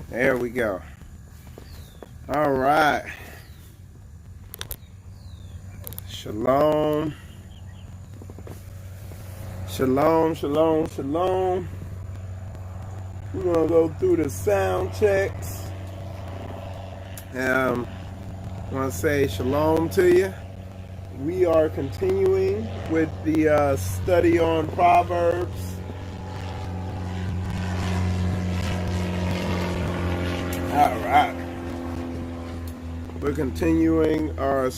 There we go. All right. Shalom. Shalom, shalom, shalom. We're going to go through the sound checks. I want to say shalom to you. We are continuing with the study on Proverbs. All right. We're continuing our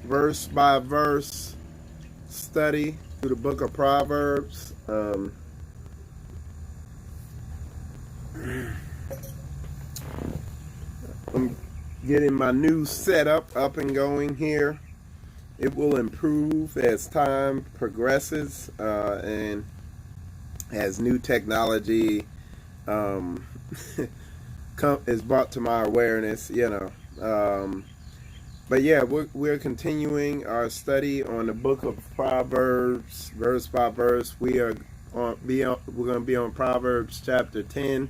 verse by verse study through the book of Proverbs. I'm getting my new setup up and going here. It will improve as time progresses and as new technology is brought to my awareness, but yeah, we're continuing our study on the book of Proverbs, verse by verse. We're going to be on Proverbs chapter 10.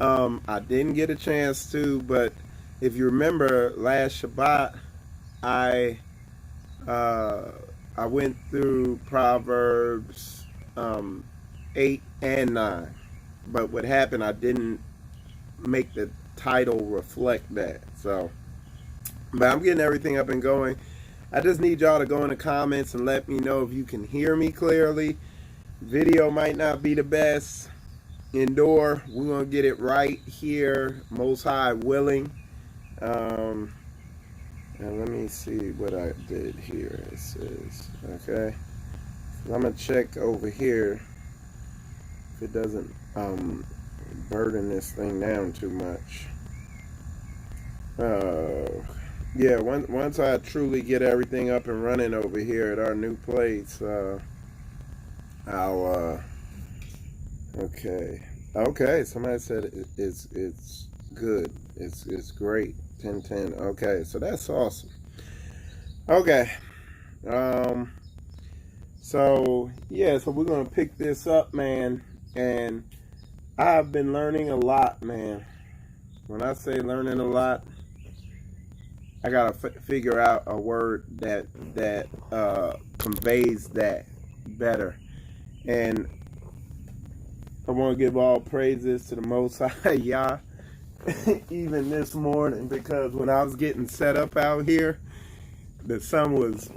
I didn't get a chance to, but if you remember last Shabbat, I went through Proverbs 8 and 9. But what happened, I didn't make the title reflect that. But I'm getting everything up and going. I just need y'all to go in the comments and let me know if you can hear me clearly. Video might not be the best. Indoor, we're going to get it right here, Most High willing. And let me see what I did here. It says, okay. I'm going to check over here if it doesn't burden this thing down too much. Yeah, once I truly get everything up and running over here at our new place, I'll okay. Somebody said it's good. It's great. 10:10. Okay, so that's awesome. Okay. So we're gonna pick this up, man, and I've been learning a lot, man. When I say learning a lot, I gotta figure out a word that conveys that better. And I want to give all praises to the Most High Yah, even this morning, because when I was getting set up out here, the sun was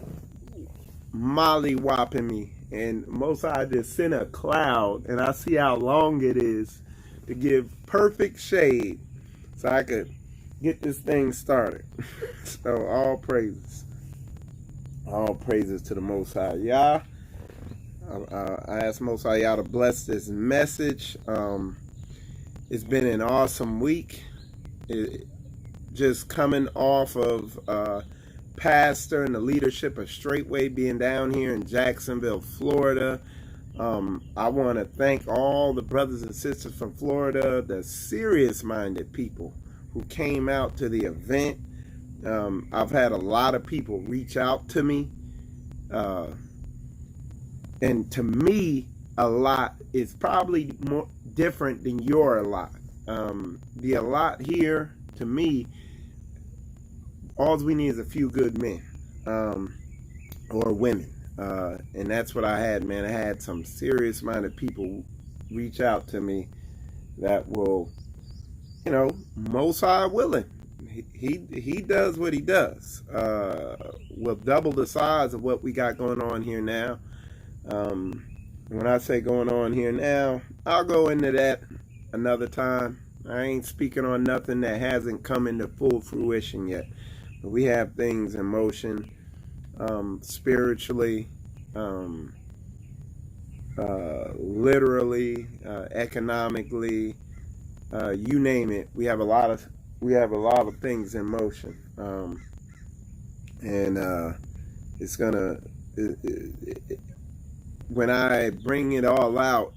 molly-whopping me, and Most High just sent a cloud, and I see how long it is to give perfect shade so I could get this thing started. So all praises to the Most High Yah. I asked Most High Yah to bless this message. It's been an awesome week. Just coming off of pastor and the leadership of Straitway being down here in Jacksonville, Florida. I want to thank all the brothers and sisters from Florida, the serious-minded people who came out to the event. I've had a lot of people reach out to me. And to me, a lot is probably more different than your a lot. The a lot here, to me, all we need is a few good men or women. And that's what I had, man. I had some serious-minded people reach out to me that will, Most High willing. He does what he does. We'll double the size of what we got going on here now. When I say going on here now, I'll go into that another time. I ain't speaking on nothing that hasn't come into full fruition yet. But we have things in motion, spiritually, literally, economically, you name it. We have a lot of things in motion, and it's gonna. When I bring it all out,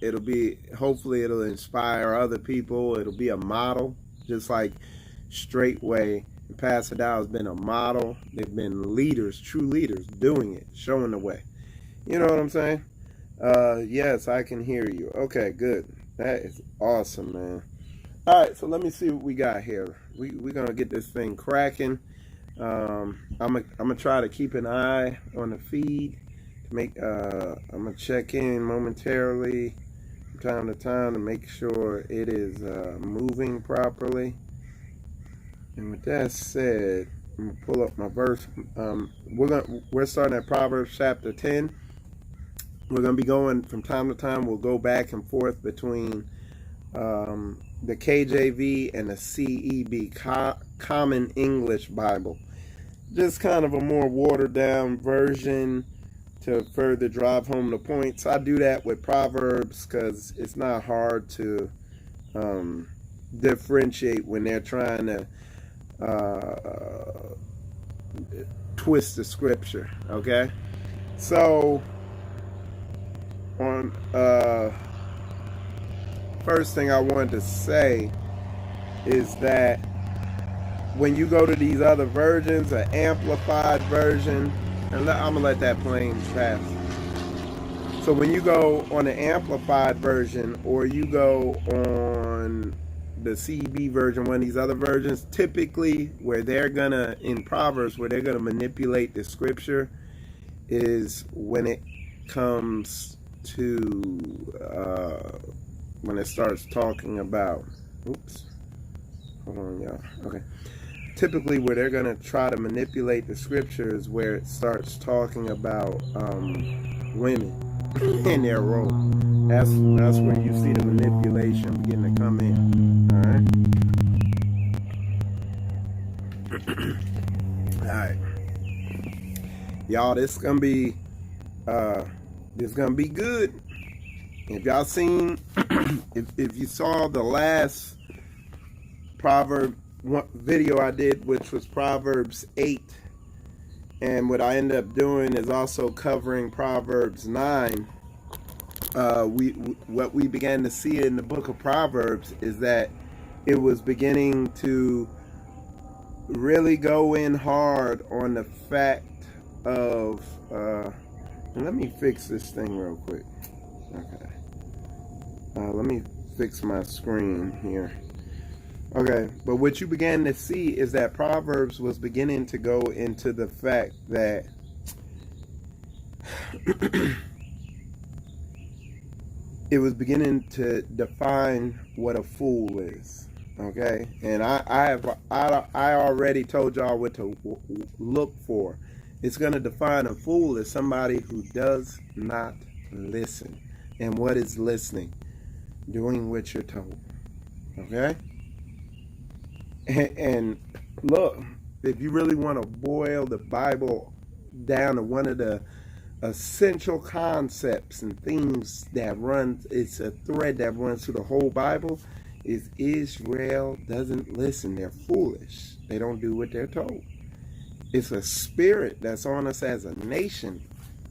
hopefully it'll inspire other people. It'll be a model, just like Straitway and Pastor Dow has been a model. They've been leaders, true leaders, doing it, showing the way. You know what I'm saying? Yes, I can hear you. Okay, good. That is awesome, man. All right, so let me see what we got here. We're gonna get this thing cracking. I'm gonna try to keep an eye on the feed. I'm gonna check in momentarily from time to time to make sure it is moving properly. And with that said, I'm gonna pull up my verse. We're starting at Proverbs chapter 10. We're gonna be going from time to time. We'll go back and forth between the KJV and the CEB, Common English Bible. Just kind of a more watered down version to further drive home the points. I do that with Proverbs because it's not hard to differentiate when they're trying to twist the scripture. Okay, so on first thing I wanted to say is that when you go to these other versions, an amplified version, and I'm gonna let that plane pass. So when you go on the amplified version, or you go on the CB version, one of these other versions, typically where they're gonna, in Proverbs, where they're gonna manipulate the scripture is when it comes to when it starts talking about, oops, hold on, y'all. Okay. Typically, where they're going to try to manipulate the scriptures, where it starts talking about women and their role. That's where you see the manipulation beginning to come in. All right. Y'all, this is gonna be good. If y'all seen, if you saw the last proverb video I did, which was Proverbs 8, and what I ended up doing is also covering Proverbs 9. What we began to see in the book of Proverbs is that it was beginning to really go in hard on the fact of let me fix this thing real quick. Okay, let me fix my screen here. Okay, but what you began to see is that Proverbs was beginning to go into the fact that it was beginning to define what a fool is. Okay, and I already told y'all what to look for. It's going to define a fool as somebody who does not listen. And what is listening? Doing what you're told. Okay? And look, if you really want to boil the Bible down to one of the essential concepts and themes that runs, it's a thread that runs through the whole Bible, is Israel doesn't listen. They're foolish. They don't do what they're told. It's a spirit that's on us as a nation,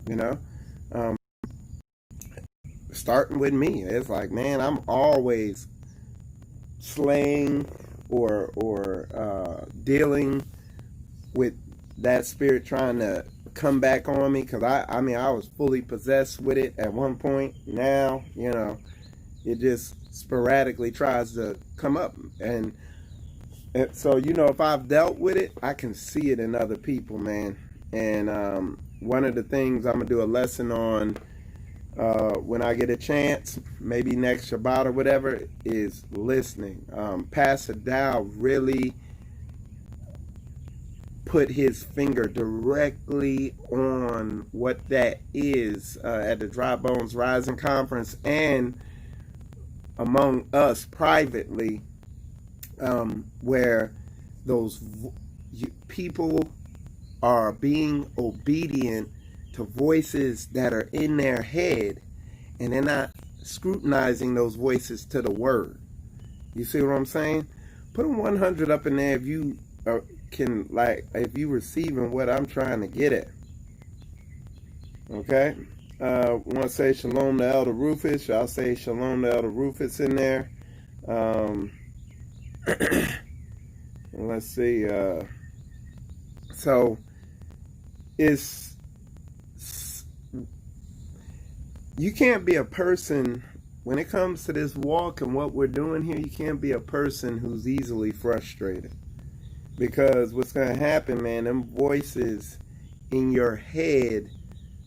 you know. Starting with me, it's like, man, I'm always slaying or dealing with that spirit trying to come back on me, because I was fully possessed with it at one point. Now, you know, it just sporadically tries to come up, and so, you know, if I've dealt with it, I can see it in other people, man. And one of the things I'm gonna do a lesson on when I get a chance, maybe next Shabbat or whatever, is listening. Pastor Dow really put his finger directly on what that is at the Dry Bones Rising Conference and among us privately, where those people are being obedient to voices that are in their head, and they're not scrutinizing those voices to the word. You see what I'm saying? Put a 100 up in there if you can, like, if you receiving what I'm trying to get at. Okay? Want to say shalom to Elder Rufus. I'll say shalom to Elder Rufus in there. Let's see. So you can't be a person when it comes to this walk and what we're doing here, you can't be a person who's easily frustrated. Because what's going to happen, man, them voices in your head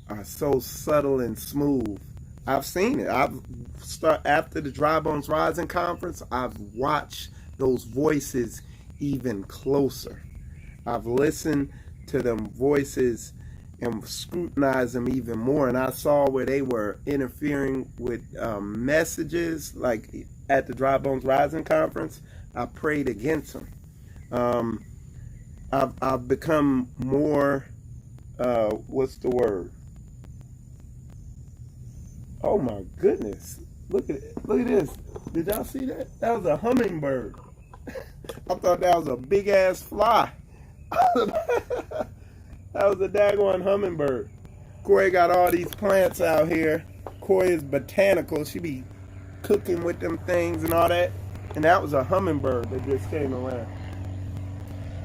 are so subtle and smooth. I've seen it. After the Dry Bones Rising conference, I've watched those voices even closer. I've listened to them voices and scrutinized them even more. And I saw where they were interfering with messages. Like at the Dry Bones Rising conference, I prayed against them. I've become more, what's the word? Oh my goodness. Look at this. Did y'all see that? That was a hummingbird. I thought that was a big ass fly. That was a daggone hummingbird. Corey got all these plants out here. Corey is botanical. She be cooking with them things and all that. And that was a hummingbird that just came around.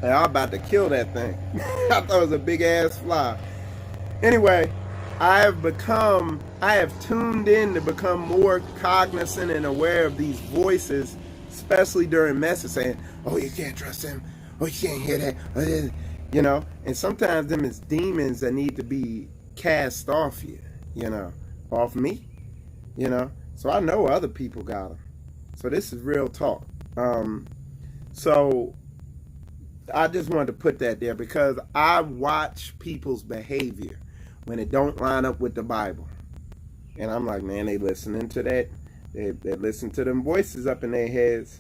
And I'm about to kill that thing. I thought it was a big ass fly. Anyway, I have tuned in to become more cognizant and aware of these voices, especially during messages saying, oh, you can't trust him. Oh, you can't hear that. You know, and sometimes them is demons that need to be cast off you, off me, So I know other people got them. So this is real talk. So I just wanted to put that there because I watch people's behavior when it don't line up with the Bible. And I'm like, man, they listening to that. They listen to them voices up in their heads.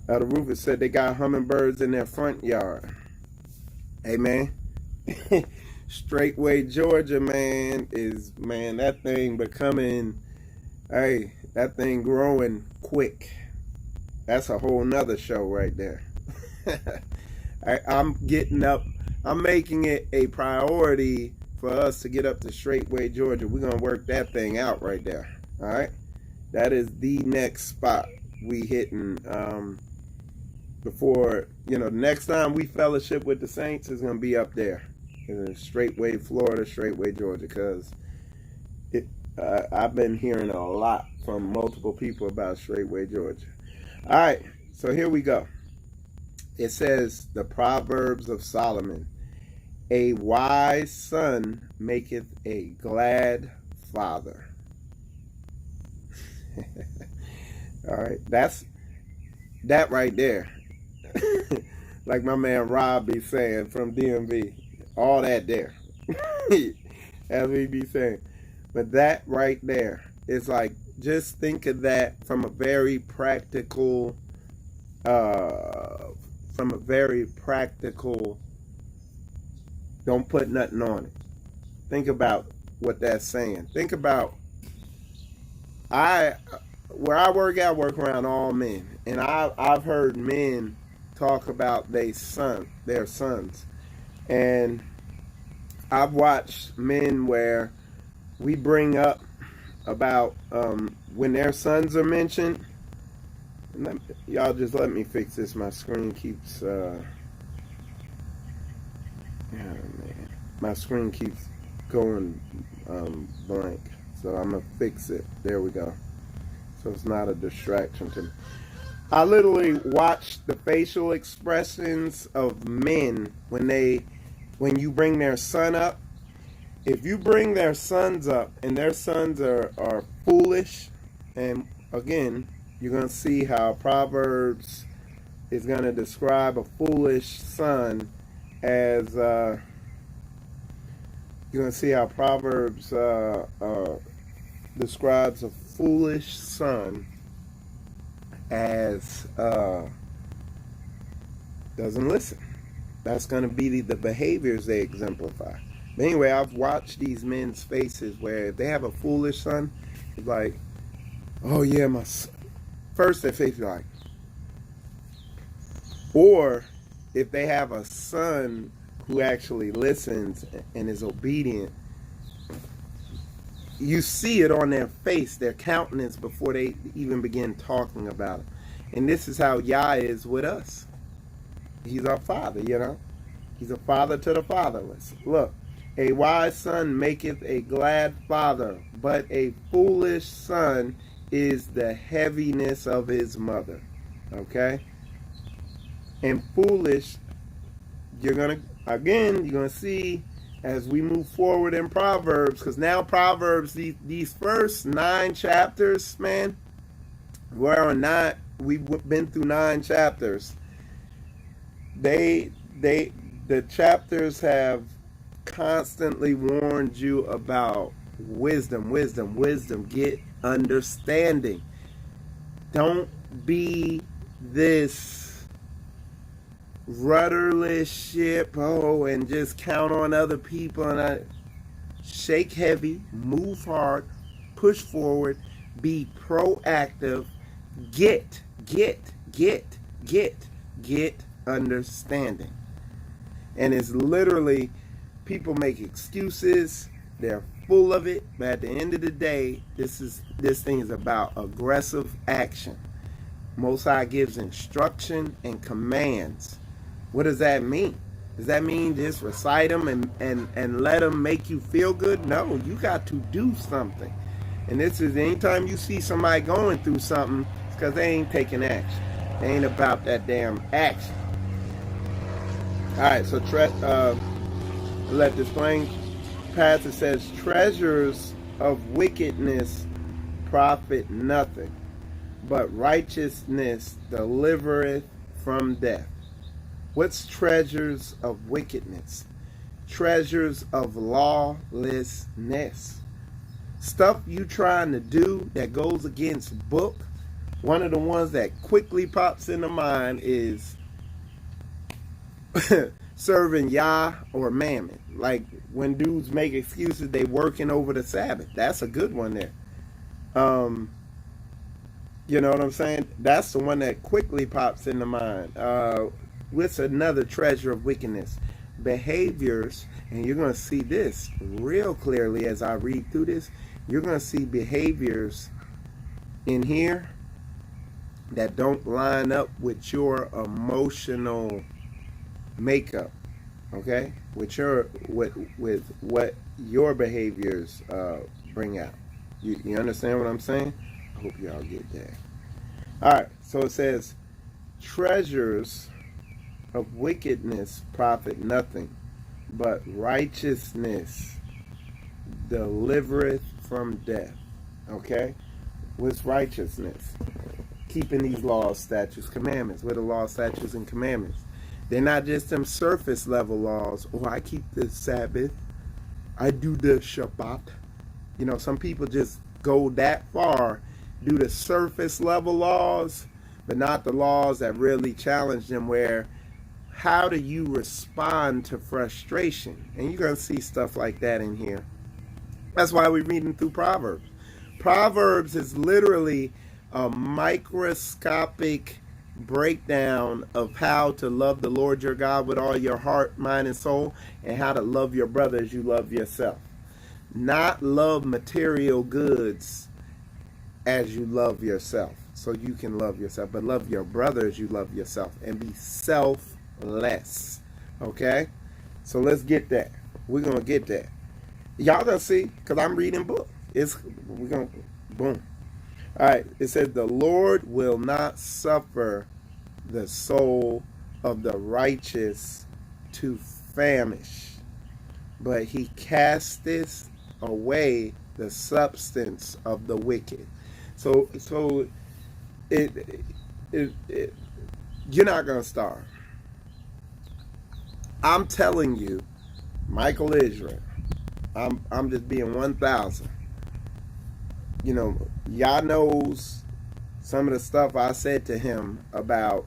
The Rufus said they got hummingbirds in their front yard. Hey, man. Straitway, Georgia, man, that thing becoming, that thing growing quick. That's a whole nother show right there. I'm making it a priority for us to get up to Straitway, Georgia. We're going to work that thing out right there. All right. That is the next spot we hitting, before, next time we fellowship with the saints is going to be up there in Straitway, Florida, Straitway, Georgia, because I've been hearing a lot from multiple people about Straitway, Georgia. All right, so here we go. It says the Proverbs of Solomon, a wise son maketh a glad father. All right, that's that right there. Like my man Rob be saying from DMV, all that there. That's what he be saying. But that right there is like, just think of that from a very practical, don't put nothing on it. Think about what that's saying. Think about, where I work around all men. And I've heard men talk about their sons. And I've watched men where we bring up about when their sons are mentioned. Y'all just let me fix this. My screen keeps my screen keeps going blank. So I'm gonna fix it. There we go. So it's not a distraction to me. I literally watch the facial expressions of men when you bring their son up. If you bring their sons up and their sons are foolish, and again, you're going to see how Proverbs is going to describe a foolish son as, you're going to see how Proverbs describes a foolish son as doesn't listen. That's going to be the behaviors they exemplify. But anyway, I've watched these men's faces where if they have a foolish son, it's like, oh yeah, my son. First their face is like, or if they have a son who actually listens and is obedient, you see it on their face, their countenance, before they even begin talking about it. And this is how Yah is with us. He's our father, He's a father to the fatherless. Look, A wise son maketh a glad father, but a foolish son is the heaviness of his mother. Okay? And foolish, you're going to see as we move forward in Proverbs, because now Proverbs, these first 9 chapters, man, we've been through 9 chapters. The chapters have constantly warned you about wisdom. Get understanding. Don't be this rudderless ship, and just count on other people. And shake heavy, move hard, push forward, be proactive, get understanding. And it's literally, people make excuses, they're full of it, but at the end of the day, this thing is about aggressive action. Most High gives instruction and commands. What does that mean? Does that mean just recite them and let them make you feel good? No, you got to do something. And this is, anytime you see somebody going through something, it's because they ain't taking action. They ain't about that damn action. Alright, so let this plain passage says, treasures of wickedness profit nothing, but righteousness delivereth from death. What's treasures of wickedness? Treasures of lawlessness. Stuff you trying to do that goes against book. One of the ones that quickly pops into mind is serving Yah or Mammon. Like when dudes make excuses, they working over the Sabbath. That's a good one there. You know what I'm saying? That's the one that quickly pops into mind. What's another treasure of wickedness? Behaviors, and you're going to see this real clearly as I read through this. You're going to see behaviors in here that don't line up with your emotional makeup, okay? With what your behaviors bring out. You understand what I'm saying? I hope y'all get that. All right, so it says, treasures of wickedness profit nothing, but righteousness delivereth from death. Okay? What's righteousness? Keeping these laws, statutes, commandments. What are laws, statutes, and commandments? They're not just them surface level laws. Oh, I keep the Sabbath. I do the Shabbat. You know, some people just go that far, do the surface level laws, but not the laws that really challenge them, where how do you respond to frustration? And you're going to see stuff like that in here. That's why we're reading through Proverbs. Proverbs is literally a microscopic breakdown of how to love the Lord your God with all your heart, mind, and soul, and how to love your brother as you love yourself. Not love material goods as you love yourself, so you can love yourself, but love your brother as you love yourself, and be selfless. Okay? So let's get that. We're going to get that. Y'all gonna see, because I'm reading book. We're gonna, boom. All right, it says, the Lord will not suffer the soul of the righteous to famish, but he casteth away the substance of the wicked. So you're not gonna starve. I'm telling you, Michael Israel, I'm just being 1,000. You know, y'all knows some of the stuff I said to him about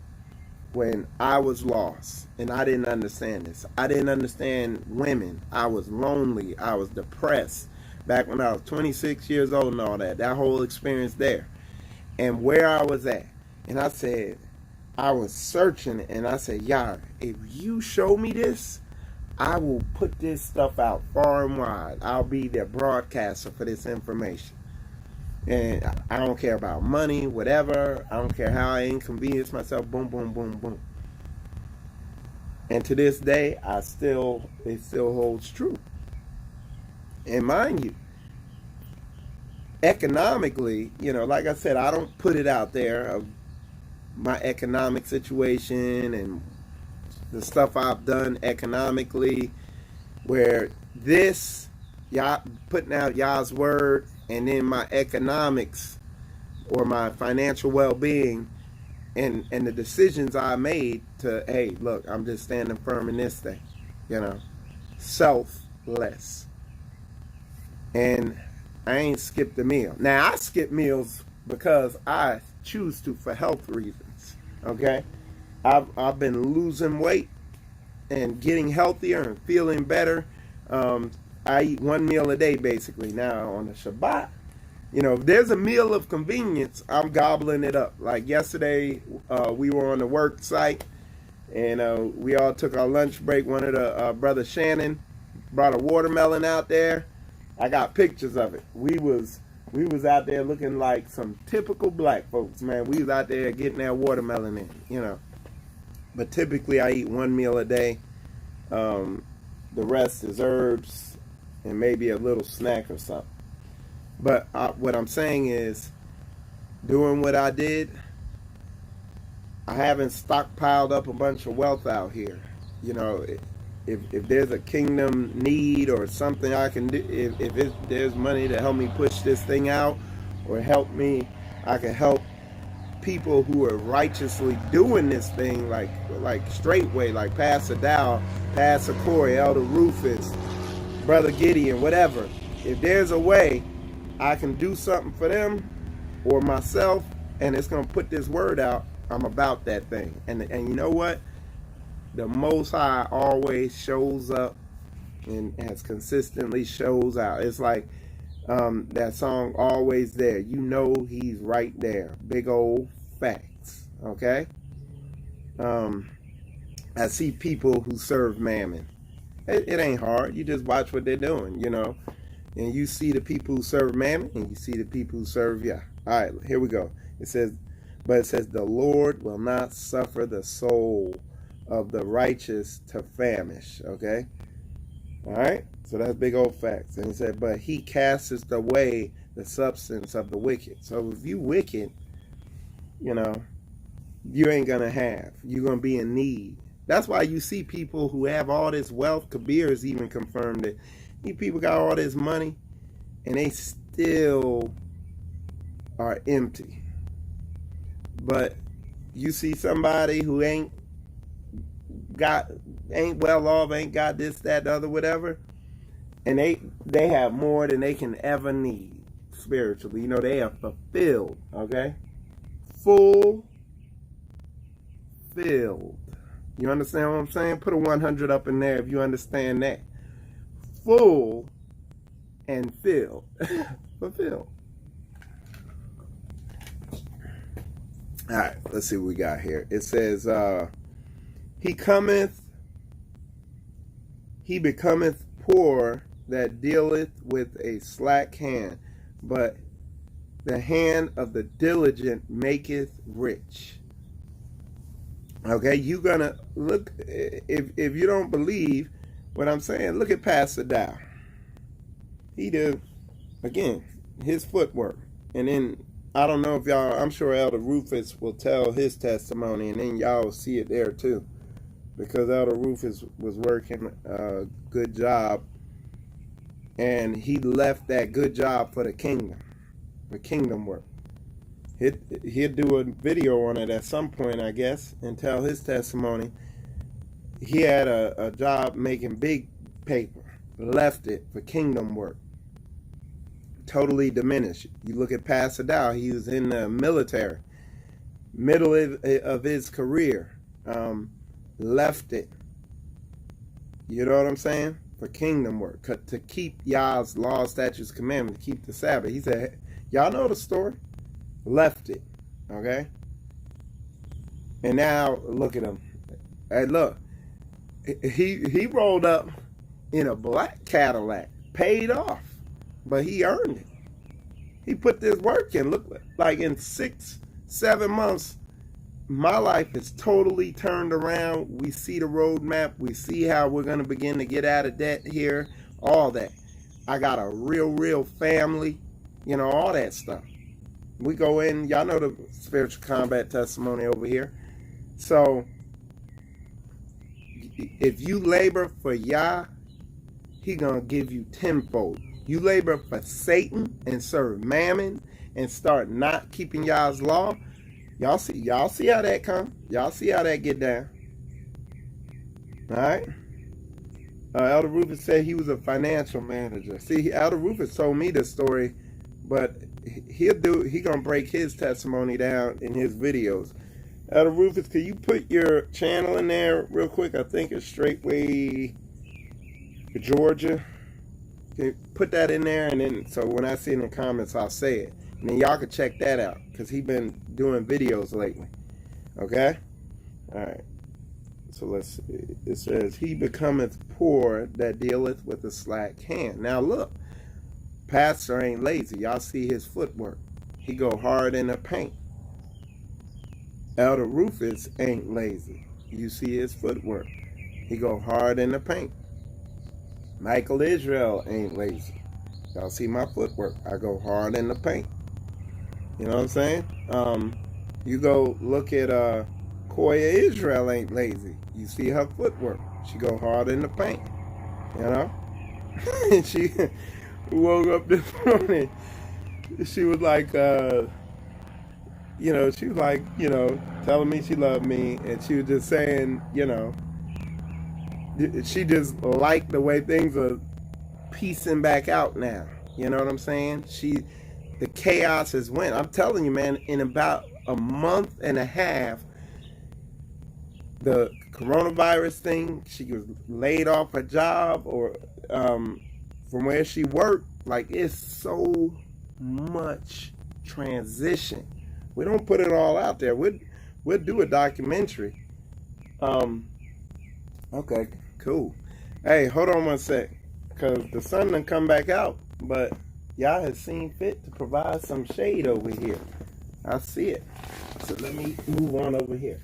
when I was lost and I didn't understand this. I didn't understand women. I was lonely. I was depressed back when I was 26 years old and all that. That whole experience there. And where I was at. And I said, I was searching, and I said, Yah, if you show me this, I will put this stuff out far and wide. I'll be the broadcaster for this information. And I don't care about money, whatever. I don't care how I inconvenience myself. Boom, boom, boom, boom. And to this day, it still holds true. And mind you, economically, like I said, I don't put it out there of my economic situation and the stuff I've done economically, where this, y'all putting out y'all's word, and then my economics or my financial well-being and the decisions I made to, hey, look, I'm just standing firm in this thing, selfless. And I ain't skipped a meal. Now, I skip meals because I choose to for health reasons, okay? I've been losing weight and getting healthier and feeling better. I eat one meal a day, basically. Now, on the Shabbat, if there's a meal of convenience, I'm gobbling it up. Like yesterday, we were on the work site, and we all took our lunch break. One of the brother Shannon brought a watermelon out there. I got pictures of it. We was out there looking like some typical black folks, man. We was out there getting that watermelon in, But typically, I eat one meal a day. The rest is herbs and maybe a little snack or something. But what I'm saying is, doing what I did, I haven't stockpiled up a bunch of wealth out here. If there's a kingdom need or something I can do, if there's money to help me push this thing out or I can help people who are righteously doing this thing, like Straitway, like Pastor Dow, Pastor Corey, Elder Rufus, Brother Gideon, whatever. If there's a way I can do something for them or myself, and it's going to put this word out, I'm about that thing. And you know what? The Most High always shows up and as consistently shows out. It's like that song, Always There. He's right there. Big old facts. Okay? I see people who serve mammon. It ain't hard. You just watch what they're doing, And you see the people who serve mammon, and you see the people who serve Yah. All right, here we go. It says, the Lord will not suffer the soul of the righteous to famish. Okay? All right? So that's big old facts. And he said, but he casteth away the substance of the wicked. So if you wicked, you ain't going to have. You're going to be in need. That's why you see people who have all this wealth. Kabir has even confirmed it. These people got all this money, and they still are empty. But you see somebody who ain't well off, ain't got this, that, the other, whatever, and they have more than they can ever need spiritually. They are fulfilled, okay? Fulfilled. You understand what I'm saying? Put a 100 up in there if you understand that. Full and filled. Fulfilled. All right, let's see what we got here. It says, he becometh poor that dealeth with a slack hand, but the hand of the diligent maketh rich. Okay, you gonna look, if you don't believe what I'm saying, look at Pastor Dow. He did, again, his footwork. And then, I don't know if y'all, I'm sure Elder Rufus will tell his testimony, and then y'all will see it there too. Because Elder Rufus was working a good job, and he left that good job for the kingdom work. He'll do a video on it at some point, I guess, and tell his testimony. He had a job making big paper, left it for kingdom work. Totally diminished. You look at Pastor Dow, he was in the military, middle of his career, left it. You know what I'm saying? For kingdom work, to keep Yah's laws, statutes, commandments, to keep the Sabbath. He said, y'all know the story. Left it, okay? And now look at him. Hey, look, he rolled up in a black Cadillac, paid off, but he earned it. He put this work in. Look, like in 6-7 months, my life is totally turned around. We see the roadmap. We see how we're going to begin to get out of debt here, all that. I got a real family, you know, all that stuff. We go in, y'all know the spiritual combat testimony over here. So if you labor for Yah, he gonna give you tenfold. You labor for Satan and serve mammon and start not keeping Yah's law. Y'all see how that come. Y'all see how that get down. All right. Elder Rufus said he was a financial manager. See, Elder Rufus told me this story, but he gonna break his testimony down in his videos. Elder Rufus, can you put your channel in there real quick? I think it's Straitway, Georgia. Okay, put that in there, and then so when I see it in the comments, I'll say it, and then y'all can check that out because he's been doing videos lately. Okay, all right. So let's see. It says, he becometh poor that dealeth with a slack hand. Now look, pastor ain't lazy. Y'all see his footwork. He go hard in the paint. Elder Rufus ain't lazy. You see his footwork. He go hard in the paint. Michael Israel ain't lazy. Y'all see my footwork. I go hard in the paint. You know what I'm saying? You go look at Koya Israel ain't lazy. You see her footwork. She go hard in the paint. You know? And she woke up this morning. She was like, you know, she was like, you know, telling me she loved me. And she was just saying, you know, she just liked the way things are piecing back out now. You know what I'm saying? The chaos has went. I'm telling you, man, in about a month and a half, the coronavirus thing, she was laid off her job or from where she worked. Like, it's so much transition. We don't put it all out there. We'll do a documentary. Okay, cool. Hey, hold on one sec, because the sun done come back out, but y'all has seen fit to provide some shade over here. I see it. So let me move on over here.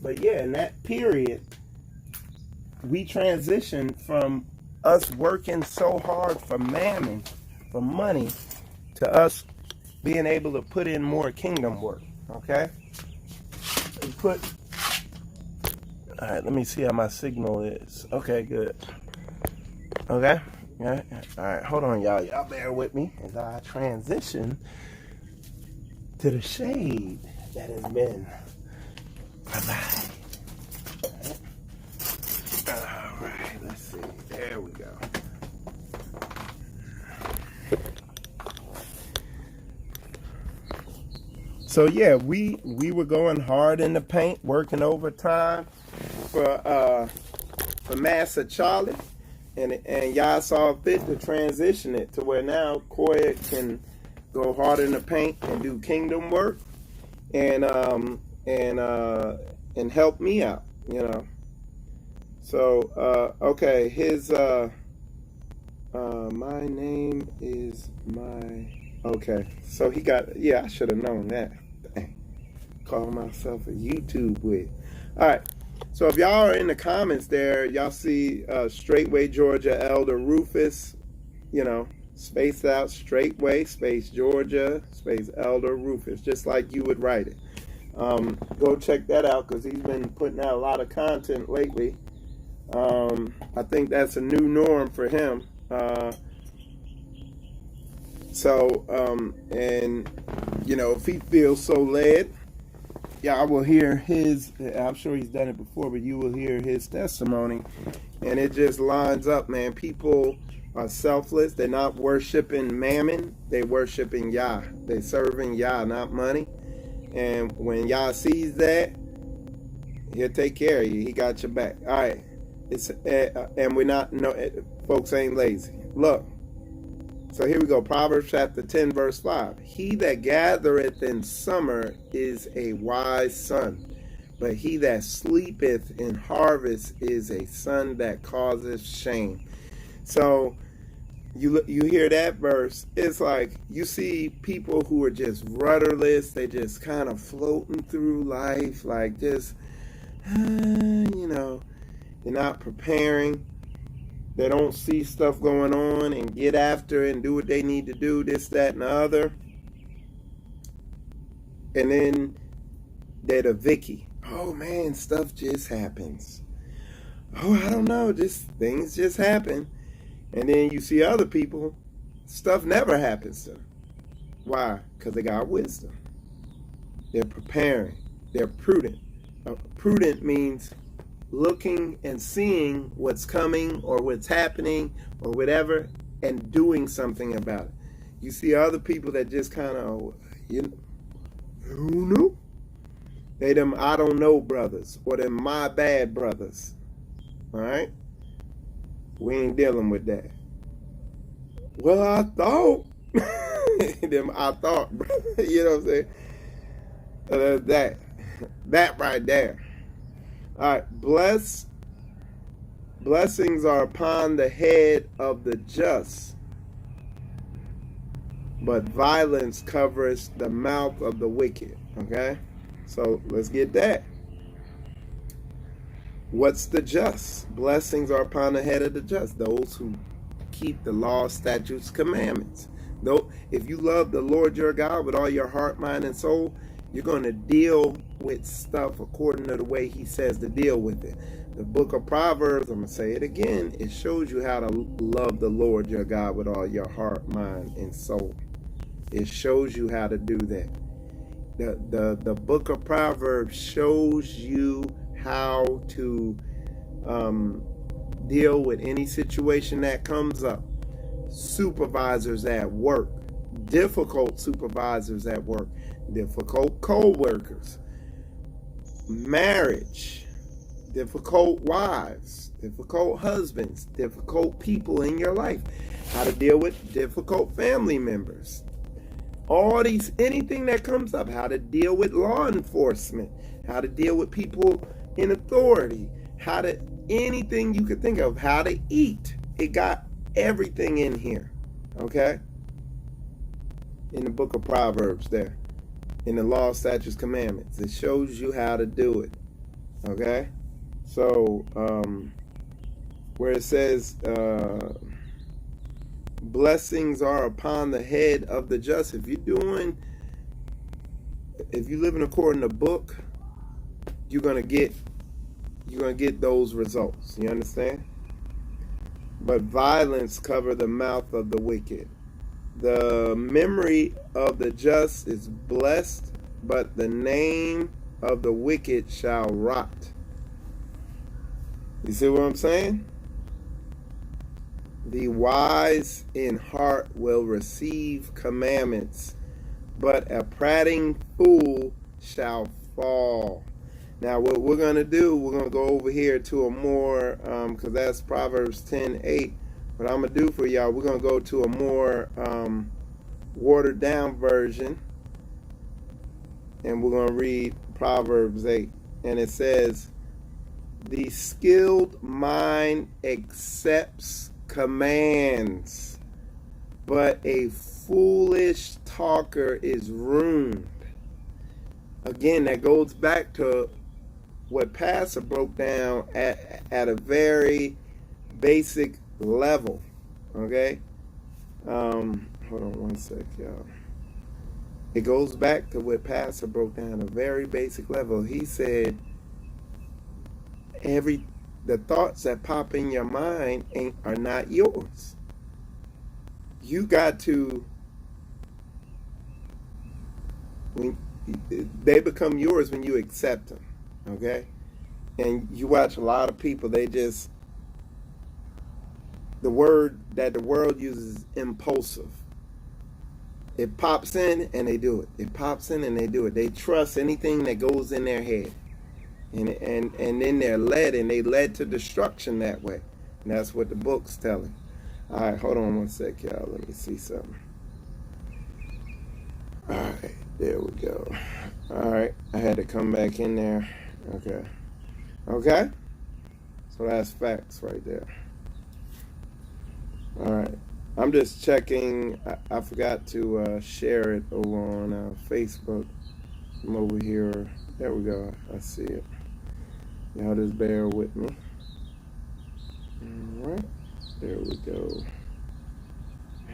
But yeah, in that period, we transitioned from us working so hard for mammon, for money, to us being able to put in more kingdom work. Okay? All right, let me see how my signal is. Okay, good. Okay? Yeah. All right, hold on, y'all. Y'all bear with me as I transition to the shade that has been provided. All right, let's see. There we go. So yeah, we were going hard in the paint, working overtime for Master Charlie, and y'all saw fit to transition it to where now Koya can go hard in the paint and do kingdom work, and help me out, you know. So okay, his my name is my, okay. So he got, yeah, I should have known that. Dang. Call myself a YouTube with. All right. So if y'all are in the comments there, y'all see Straitway, Georgia, Elder Rufus, you know, spaced out, Straitway, space Georgia, space Elder Rufus, just like you would write it. Go check that out because he's been putting out a lot of content lately. I think that's a new norm for him. And, you know, if he feels so led, yeah, I will hear his, I'm sure he's done it before, but you will hear his testimony. And it just lines up, man. People are selfless. They're not worshiping mammon. They're worshiping Yah. They're serving Yah, not money. And when Yah sees that, he'll take care of you. He got your back. All right. And we're not, no, folks ain't lazy. Look. So here we go. Proverbs chapter 10, verse 5. He that gathereth in summer is a wise son, but he that sleepeth in harvest is a son that causeth shame. So you hear that verse. It's like you see people who are just rudderless. They just kind of floating through life, like just, you know, they're not preparing. They don't see stuff going on and get after it and do what they need to do, this, that, and the other. And then they're the Vicky. Oh man, stuff just happens. Oh, I don't know, just things just happen. And then you see other people, stuff never happens to them. Why? Because they got wisdom. They're preparing. They're prudent. Prudent means looking and seeing what's coming or what's happening or whatever and doing something about it. You see other people that just kind of, I don't know. They them I don't know brothers or them my bad brothers. All right? We ain't dealing with that. Well, I thought. Them I thought, you know what I'm saying? That right there. All right, blessings are upon the head of the just, but violence covers the mouth of the wicked. Okay, so let's get that. What's the just? Blessings are upon the head of the just, those who keep the law, statutes, commandments. Though, if you love the Lord your God with all your heart, mind, and soul, you're going to deal with stuff according to the way he says to deal with it. The book of Proverbs, I'm going to say it again, it shows you how to love the Lord your God with all your heart, mind, and soul. It shows you how to do that. The book of Proverbs shows you how to deal with any situation that comes up. Supervisors at work, difficult supervisors at work, difficult co-workers, marriage, difficult wives, difficult husbands, difficult people in your life, how to deal with difficult family members, all these, anything that comes up, how to deal with law enforcement, how to deal with people in authority, anything you could think of, how to eat. It got everything in here, okay? In the book of Proverbs there, in the law, statutes, commandments, it shows you how to do it, okay? So, where it says, blessings are upon the head of the just, if you're living according to book, you're gonna get those results. You understand? But violence cover the mouth of the wicked. The memory of the just is blessed, but the name of the wicked shall rot. You see what I'm saying? The wise in heart will receive commandments, but a prating fool shall fall. Now, what we're going to do, we're going to go over here to a more, because that's Proverbs 10:8. What I'm going to do for y'all, we're going to go to a more watered down version. And we're going to read Proverbs 8. And it says, the skilled mind accepts commands, but a foolish talker is ruined. Again, that goes back to what Pastor broke down at a very basic level. Okay? Hold on one sec, y'all. It goes back to what Pastor broke down at a very basic level. He said, the thoughts that pop in your mind are not yours. You got to, they become yours when you accept them. Okay? And you watch a lot of people, they just, the word that the world uses is impulsive. It pops in and they do it. It pops in and they do it. They trust anything that goes in their head. And then they're led, and they led to destruction that way. And that's what the book's telling. All right, hold on one sec, y'all. Let me see something. All right, there we go. All right, I had to come back in there. Okay? So that's facts right there. All right. I'm just checking. I forgot to share it over on Facebook. I'm over here. There we go. I see it. Y'all just bear with me. All right. There we go.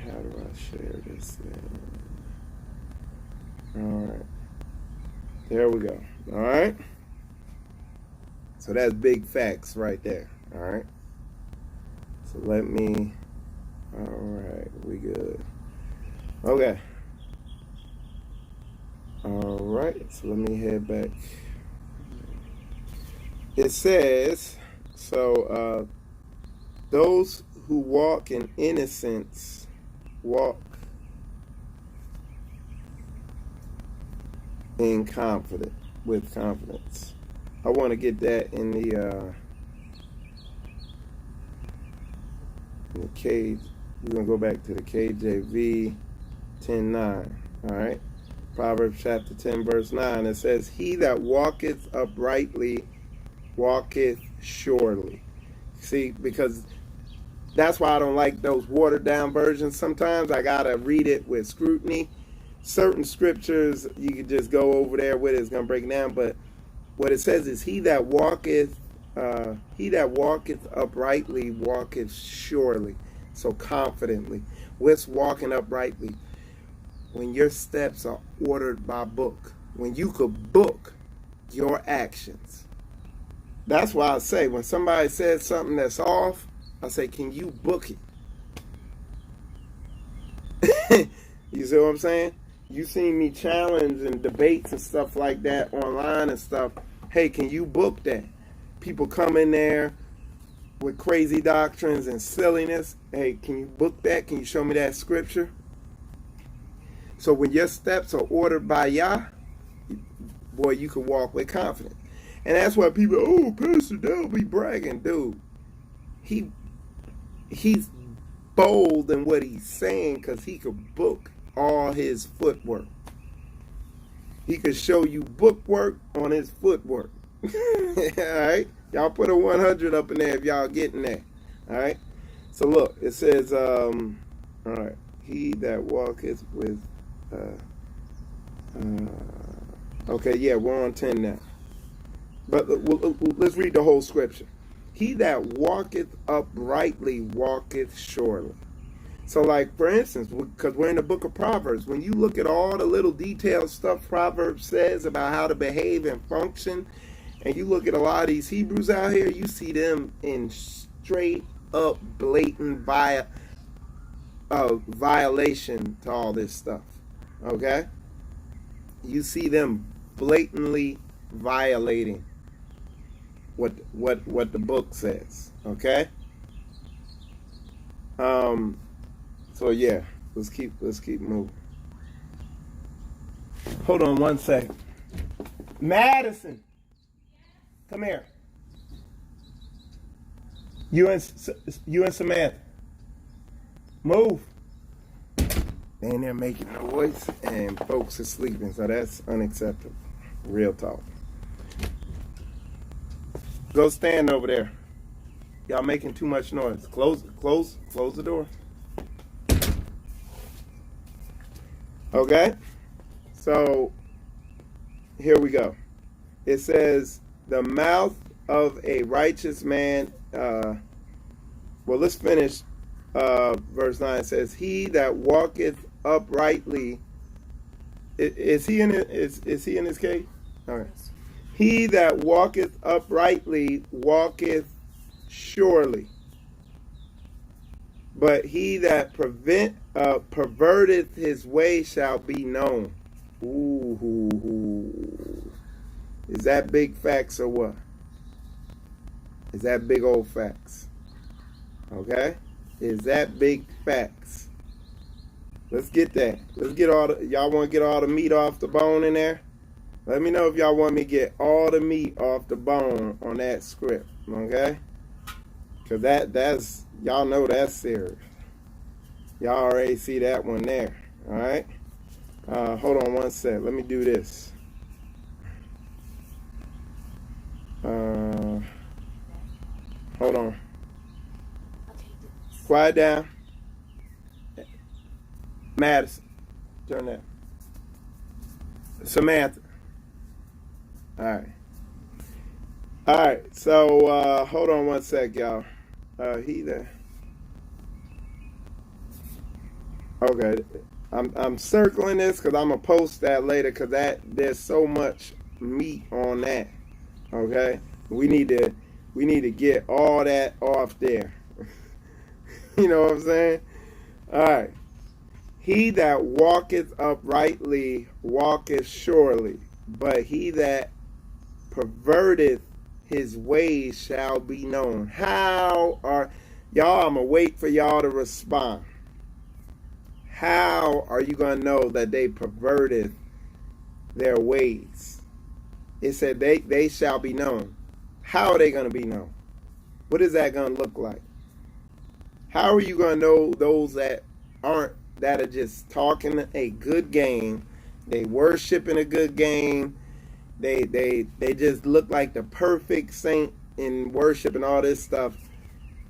How do I share this thing? All right. There we go. All right. So that's big facts right there. All right. So let me. All right. We good. Okay. All right. So let me head back. It says, so those who walk in innocence walk in confidence, with confidence. I want to get that in the K. We're going to go back to the KJV 10:9. All right. Proverbs chapter 10, verse 9. It says, he that walketh uprightly walketh surely. See, because that's why I don't like those watered down versions. Sometimes I got to read it with scrutiny. Certain scriptures, you can just go over there with it. It's going to break it down. But what it says is, he that walketh uprightly walketh surely. So confidently. What's walking uprightly? When your steps are ordered by book. When you could book your actions. That's why I say, when somebody says something that's off, I say, can you book it? You see what I'm saying? You seen me challenge and debates and stuff like that online and stuff. Hey, can you book that? People come in there with crazy doctrines and silliness. Hey, can you book that? Can you show me that scripture? So when your steps are ordered by Yah, boy, you can walk with confidence. And that's why people, oh, Pastor Dale be bragging. Dude, he's bold in what he's saying because he could book all his footwork. He could show you bookwork on his footwork. All right? Y'all put a 100 up in there if y'all getting there. All right? So look, it says, all right, he that walketh with, okay, yeah, we're on 10 now. But let's read the whole scripture. He that walketh uprightly walketh surely. So like, for instance, because we're in the book of Proverbs, when you look at all the little detailed stuff Proverbs says about how to behave and function, and you look at a lot of these Hebrews out here, you see them in straight up blatant violation to all this stuff. Okay? You see them blatantly violating what the book says. Okay? So yeah, let's keep moving. Hold on one second. Madison, come here. You and Samantha, move. They in there making noise, and folks are sleeping, so that's unacceptable. Real talk. Go stand over there. Y'all making too much noise. Close the door. Okay? So, here we go. It says, the mouth of a righteous man, well, let's finish verse 9. It says, he that walketh uprightly, is he in his case? All right. He that walketh uprightly walketh surely. But he that perverteth his way shall be known. Ooh. Is that big facts or what? Is that big old facts? Okay? Is that big facts? Let's get that. Let's get y'all want to get all the meat off the bone in there? Let me know if y'all want me to get all the meat off the bone on that script. Okay? Because that's, y'all know that's serious. Y'all already see that one there. All right? Hold on one sec. Let me do this. Hold on. Quiet down. Madison, turn that. Samantha. All right. All right. So hold on one sec, y'all. He there. Okay, I'm circling this because I'm gonna post that later because there's so much meat on that. Okay, we need to get all that off there. You know what I'm saying? All right. He that walketh uprightly walketh surely, but he that perverteth his ways shall be known. How are y'all? I'm gonna wait for y'all to respond. How are you gonna know that they perverted their ways? It said they shall be known. How are they gonna be known? What is that gonna look like? How are you gonna know those that are just talking a good game, they worshiping a good game, they just look like the perfect saint in worship and all this stuff.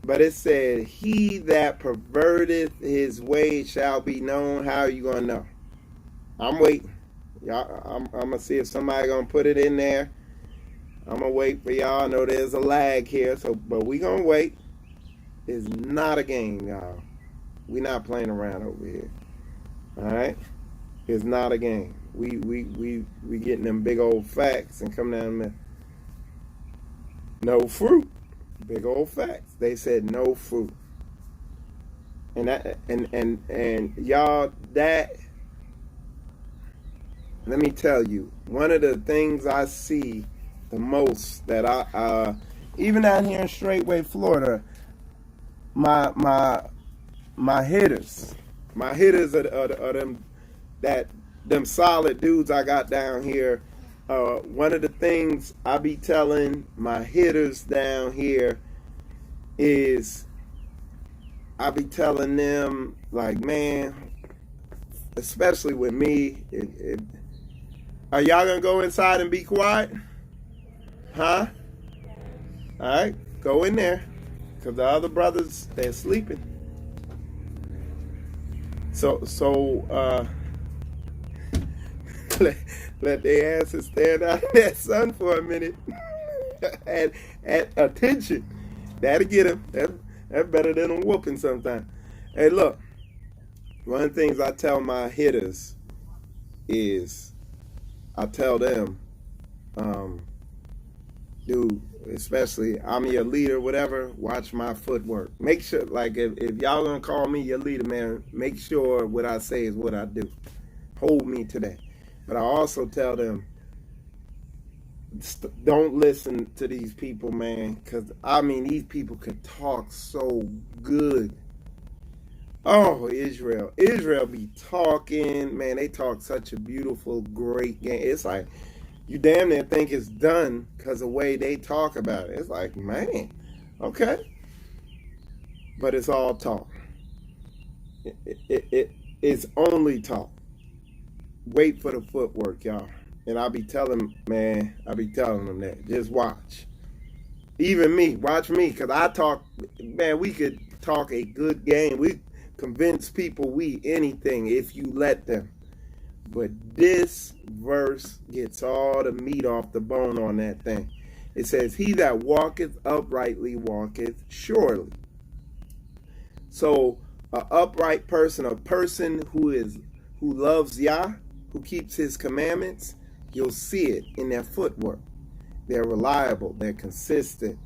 But it said, he that perverteth his way shall be known. How are you gonna know? I'm waiting. Y'all, I'm gonna see if somebody gonna put it in there. I'm gonna wait for y'all. I know there's a lag here, but we gonna wait. It's not a game, y'all. We not playing around over here. All right? It's not a game. We getting them big old facts and come down there. No fruit. Big old facts. They said no fruit. And y'all, that, let me tell you, one of the things I see the most that I even out here in Straitway, Florida, my hitters are them solid dudes I got down here. One of the things I be telling my hitters down here is I be telling them, like, man, especially with me, are y'all gonna go inside and be quiet? Huh? All right, go in there, because the other brothers, they're sleeping. So let their asses stand out in that sun for a minute. at attention. That'll get them. That's better than a whooping sometimes. Hey, look. One of the things I tell my hitters is, I tell them, dude, especially, I'm your leader, whatever, watch my footwork. Make sure, like, if y'all gonna call me your leader, man, make sure what I say is what I do. Hold me to that. But I also tell them, don't listen to these people, man, because, I mean, these people could talk so good. Oh, Israel be talking, man, they talk such a beautiful, great game. It's like, you damn near think it's done because the way they talk about it. It's like, man, okay. But it's all talk. It's only talk. Wait for the footwork, y'all. And I be telling them that. Just watch. Even me, watch me, because I talk, man, we could talk a good game. We convince people anything if you let them. But this verse gets all the meat off the bone on that thing. It says, he that walketh uprightly walketh surely. So, an upright person, a person who loves Yah, who keeps his commandments, you'll see it in their footwork. They're reliable. They're consistent.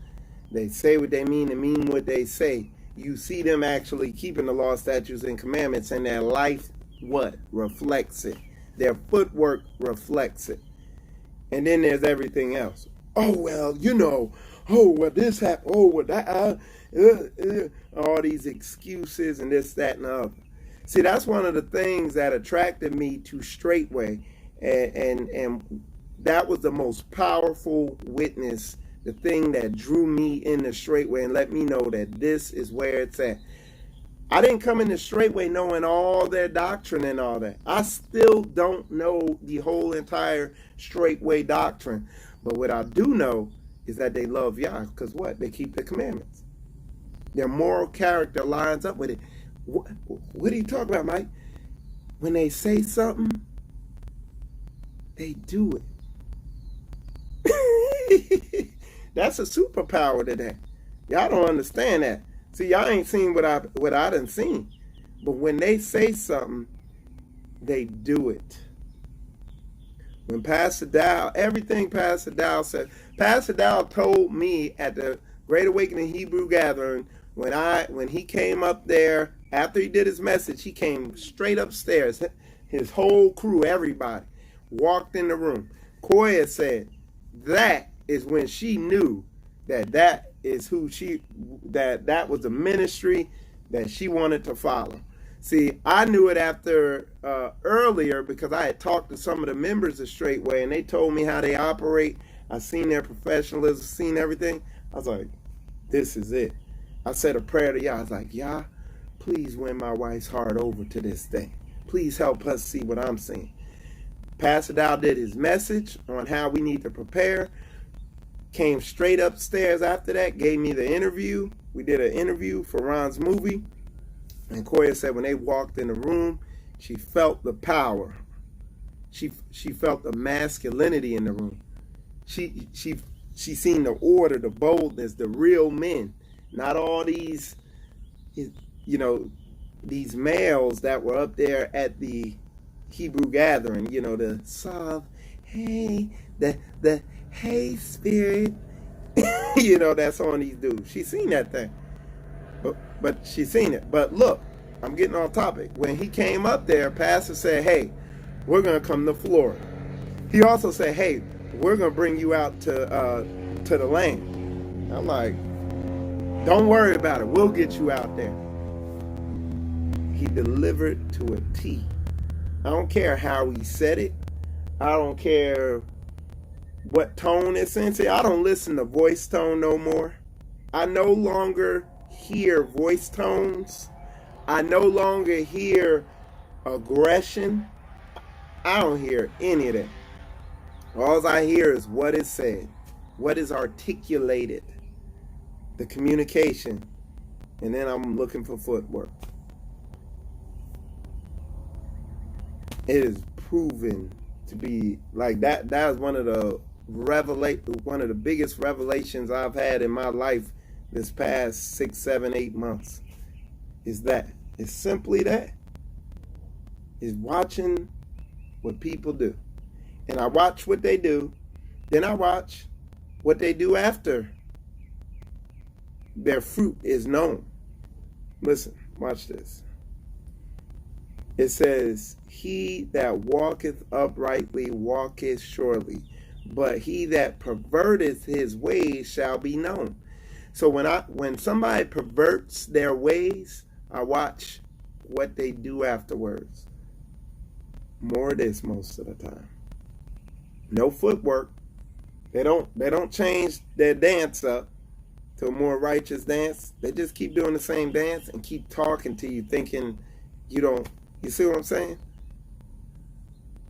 They say what they mean and mean what they say. You see them actually keeping the law, statutes, and commandments, and their life, what? Reflects it. Their footwork reflects it. And then there's everything else. Oh, well, this happened. Oh, well, that, all these excuses and this, that, and the other. See, that's one of the things that attracted me to Straitway. And that was the most powerful witness, the thing that drew me into Straitway and let me know that this is where it's at. I didn't come into Straitway knowing all their doctrine and all that. I still don't know the whole entire Straitway doctrine. But what I do know is that they love Yah, because what? They keep the commandments. Their moral character lines up with it. What are you talking about, Mike? When they say something, they do it. That's a superpower today. Y'all don't understand that. See, y'all ain't seen what I done seen. But when they say something, they do it. When Pastor Dow, everything Pastor Dow said, Pastor Dow told me at the Great Awakening Hebrew Gathering, when he came up there, after he did his message, he came straight upstairs. His whole crew, everybody, walked in the room. Koya said that is when she knew that is who that was the ministry that she wanted to follow. See, I knew it after earlier because I had talked to some of the members of Straitway and they told me how they operate. I seen their professionalism, seen everything. I was like, this is it. I said a prayer to Yah. I was like, Yah, please win my wife's heart over to this thing. Please help us see what I'm seeing. Pastor Dow did his message on how we need to prepare. Came straight upstairs after that, gave me the interview. We did an interview for Ron's movie. And Koya said when they walked in the room, she felt the power. She felt the masculinity in the room. She seen the order, the boldness, the real men. Not all these, these males that were up there at the Hebrew gathering, the soft, hey, the hey spirit, that's on these dudes. She seen that thing. But she seen it. But look, I'm getting off topic. When he came up there, Pastor said, hey, we're going to come to Florida. He also said, hey, we're going to bring you out to the land. I'm like, don't worry about it. We'll get you out there. He delivered to a T. I don't care how he said it. I don't care what tone it's in. See, I don't listen to voice tone no more. I no longer hear voice tones. I no longer hear aggression. I don't hear any of that. All I hear is what is said, what is articulated, the communication, and then I'm looking for footwork. It is proven to be like that. That is one of the biggest revelations I've had in my life this past 6, 7, 8 months. Is that it's simply that is watching what people do, and I watch what they do, then I watch what they do after their fruit is known. Listen, watch this. It says, he that walketh uprightly walketh surely, but he that perverteth his ways shall be known. So when somebody perverts their ways, I watch what they do afterwards. More of this most of the time. No footwork. They don't change their dance up to a more righteous dance. They just keep doing the same dance and keep talking to you thinking you don't. You see what I'm saying?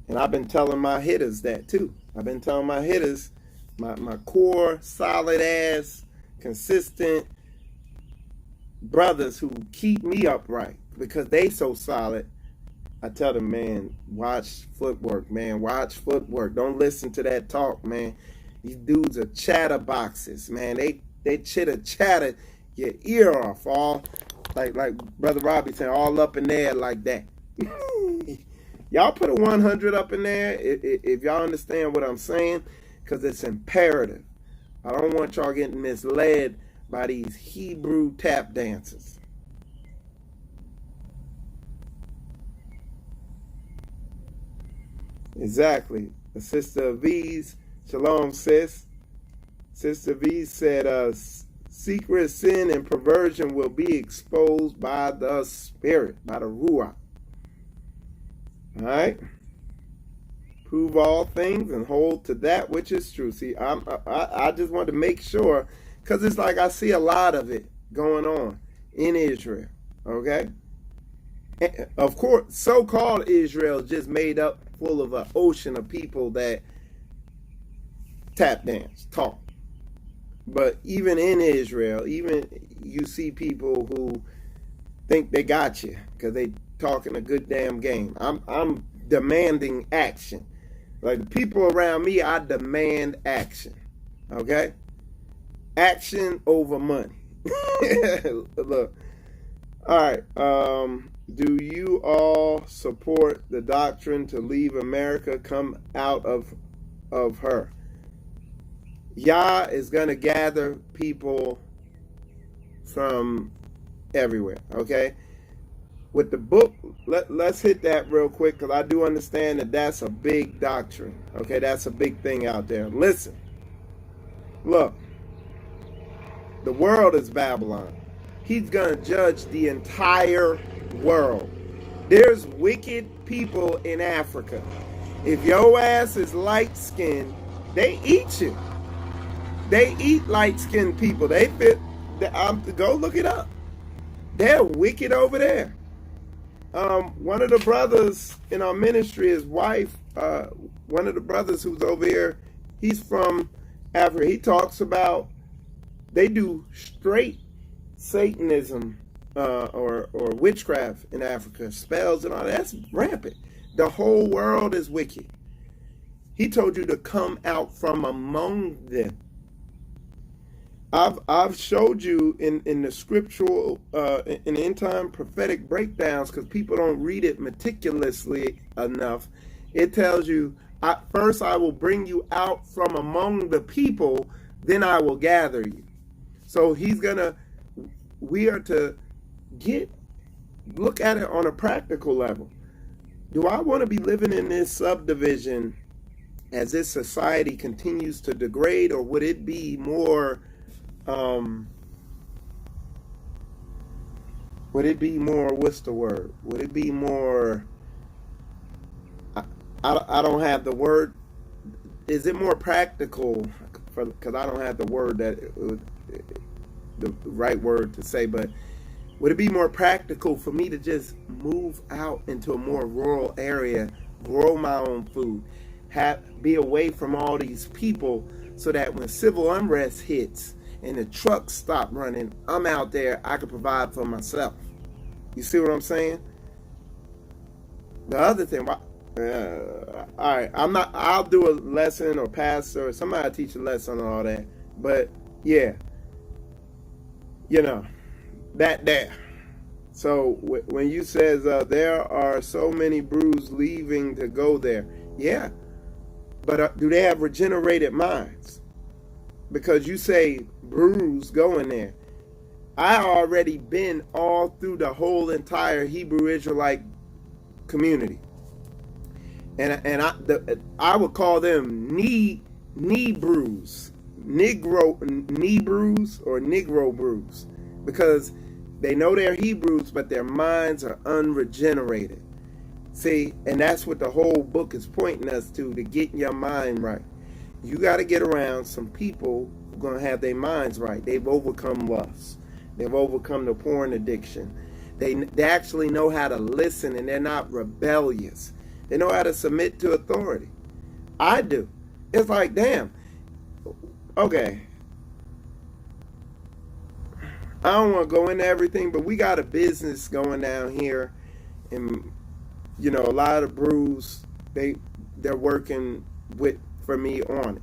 And I've been telling my hitters that too. I've been telling my hitters, my core, solid ass, consistent brothers who keep me upright because they so solid. I tell them, man, watch footwork, man. Watch footwork. Don't listen to that talk, man. These dudes are chatterboxes, man. They chatter your ear off, all like Brother Robbie said, all up in there like that. Y'all put a 100 up in there if y'all understand what I'm saying, because it's imperative. I don't want y'all getting misled by these Hebrew tap dancers. Exactly. The Sister V's, shalom sis. Sister V said, secret sin and perversion will be exposed by the Spirit, by the Ruach. All right? Prove all things and hold to that which is true. See, I just want to make sure, because it's like I see a lot of it going on in Israel, okay? And of course, so-called Israel is just made up full of an ocean of people that tap dance, talk. But even in Israel, even you see people who think they got you because they talking a good damn game. I'm demanding action. Like the people around me, I demand action. Okay? Action over money. Look. All right. do you all support the doctrine to leave America, come out of her? Yah is going to gather people from everywhere, okay? With the book, let's hit that real quick, because I do understand that that's a big doctrine, okay? That's a big thing out there. Listen, look, the world is Babylon. He's going to judge the entire world. There's wicked people in Africa. If your ass is light-skinned, they eat you. They eat light-skinned people. They fit. Go look it up. They're wicked over there. One of the brothers in our ministry, his wife, one of the brothers who's over here, he's from Africa. He talks about they do straight Satanism or witchcraft in Africa, spells and all that. That's rampant. The whole world is wicked. He told you to come out from among them. I've showed you in the scriptural in end time prophetic breakdowns, because people don't read it meticulously enough. It tells you, first I will bring you out from among the people, then I will gather you. So we are to look at it on a practical level. Do I want to be living in this subdivision as this society continues to degrade, or would it be more what's the word? Would it be more, I don't have the word. Is it more practical? Because I don't have the word the right word to say, but would it be more practical for me to just move out into a more rural area, grow my own food, be away from all these people, so that when civil unrest hits and the trucks stop running, I'm out there, I can provide for myself? You see what I'm saying? The other thing, all right, I'll do a lesson, or pastor, or somebody teach a lesson on all that. But yeah, that there. So when you says there are so many brews leaving to go there, yeah, but do they have regenerated minds? Because you say brews going there. I already been all through the whole entire Hebrew Israelite community, and I would call them knee brews, knee brews, or Negro brews, because they know they're Hebrews, but their minds are unregenerated. See, and that's what the whole book is pointing us to get your mind right. You got to get around some people who are going to have their minds right. They've overcome lust. They've overcome the porn addiction. They actually know how to listen, and they're not rebellious. They know how to submit to authority. I do. It's like, damn, okay, I don't want to go into everything, but we got a business going down here, and a lot of brews, they're working for me on it.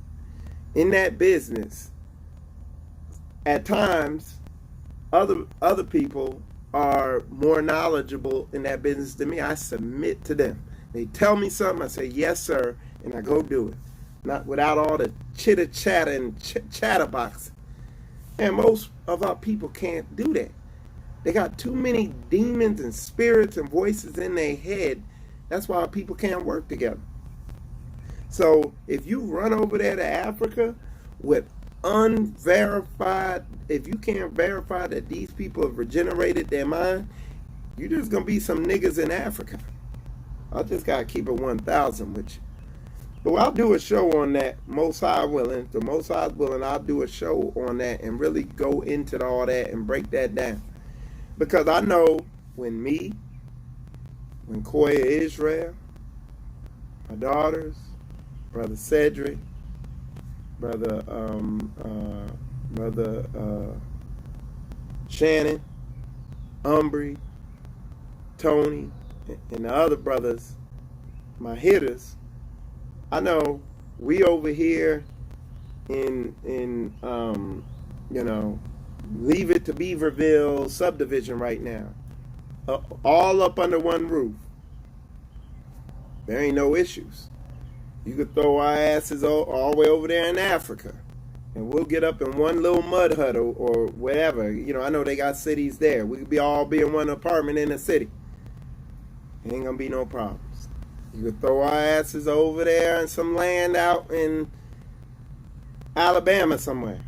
In that business, at times, other people are more knowledgeable in that business than me. I submit to them. They tell me something, I say yes sir, and I go do it. Not without all the chitter chatter and chatterbox. And most of our people can't do that. They got too many demons and spirits and voices in their head. That's why people can't work together. So if you run over there to Africa with unverified, if you can't verify that these people have regenerated their mind, you're just going to be some niggas in Africa. I just got to keep it 1,000 with you. But I'll do a show on that, Most High willing. The Most High willing, I'll do a show on that and really go into all that and break that down. Because I know when Koya Israel, my daughters, Brother Cedric, Brother Shannon, Umbry, Tony, and the other brothers, my hitters, I know we over here in Leave It to Beaverville subdivision right now. all up under one roof, there ain't no issues. You could throw our asses all the way over there in Africa, and we'll get up in one little mud hut or whatever. You know, I know they got cities there. We could all be in one apartment in the city. Ain't gonna be no problems. You could throw our asses over there in some land out in Alabama somewhere.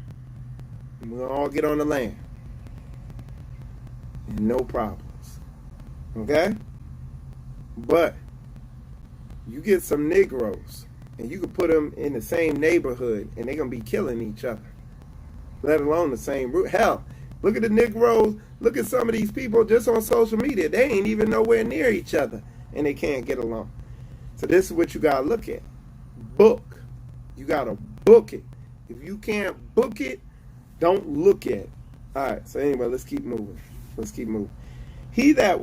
And we'll all get on the land. And no problems. Okay? But you get some Negroes, and you could put them in the same neighborhood, and they're going to be killing each other, let alone the same root. Hell, look at the Negroes. Look at some of these people just on social media. They ain't even nowhere near each other, and they can't get along. So this is what you got to look at. Book. You got to book it. If you can't book it, don't look at it. All right, so anyway, let's keep moving. He that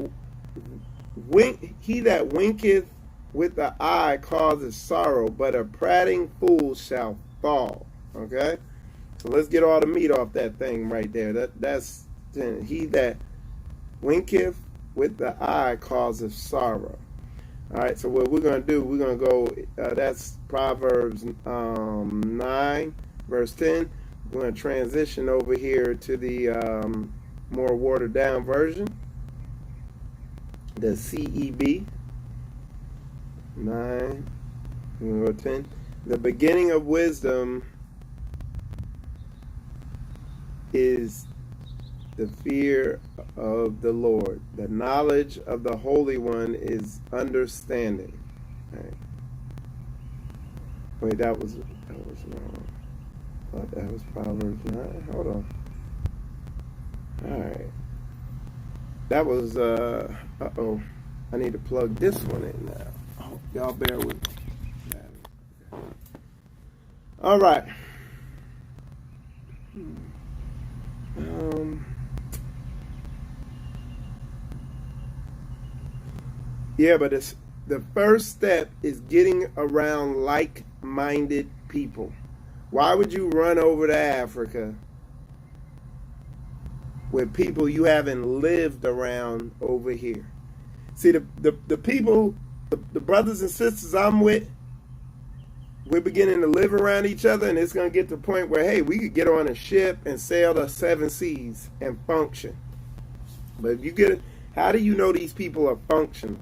winketh with the eye causes sorrow, but a prating fool shall fall. Okay? So let's get all the meat off that thing right there. That's he that winketh with the eye causes sorrow. All right, so what we're going to do, we're going to go, that's Proverbs 9, verse 10. We're going to transition over here to the more watered down version, the CEB. 9, we're going to go 10. The beginning of wisdom is the fear of the Lord. The knowledge of the Holy One is understanding. Right. Wait, that was wrong. I thought that was Proverbs 9. Hold on. All right. That was, uh-oh. I need to plug this one in now. Oh, y'all bear with me. All right. Yeah, but the first step is getting around like-minded people. Why would you run over to Africa with people you haven't lived around over here? See, the people, the brothers and sisters I'm with, we're beginning to live around each other, and it's going to get to the point where, hey, we could get on a ship and sail the 7 seas and function. But if you get it, how do you know these people are functional?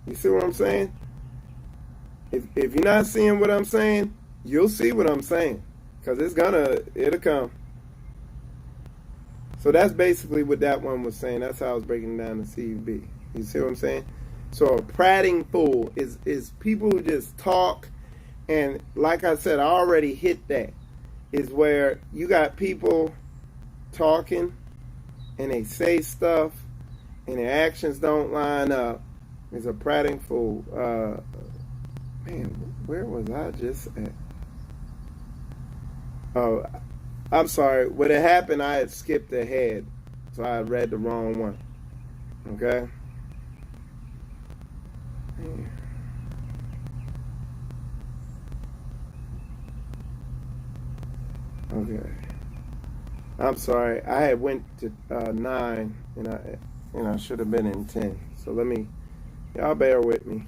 You see what I'm saying? If you're not seeing what I'm saying, you'll see what I'm saying, because it'll come. So that's basically what that one was saying. That's how I was breaking down the CB. You see what I'm saying? So a prating fool is people who just talk, and like I said, I already hit that. Is where you got people talking, and they say stuff, and their actions don't line up. It's a prating fool. Man, where was I just at? Oh, I'm sorry. When it happened, I had skipped ahead, so I had read the wrong one. Okay? Okay. I'm sorry. I had went to 9, and I should have been in 10. So y'all bear with me.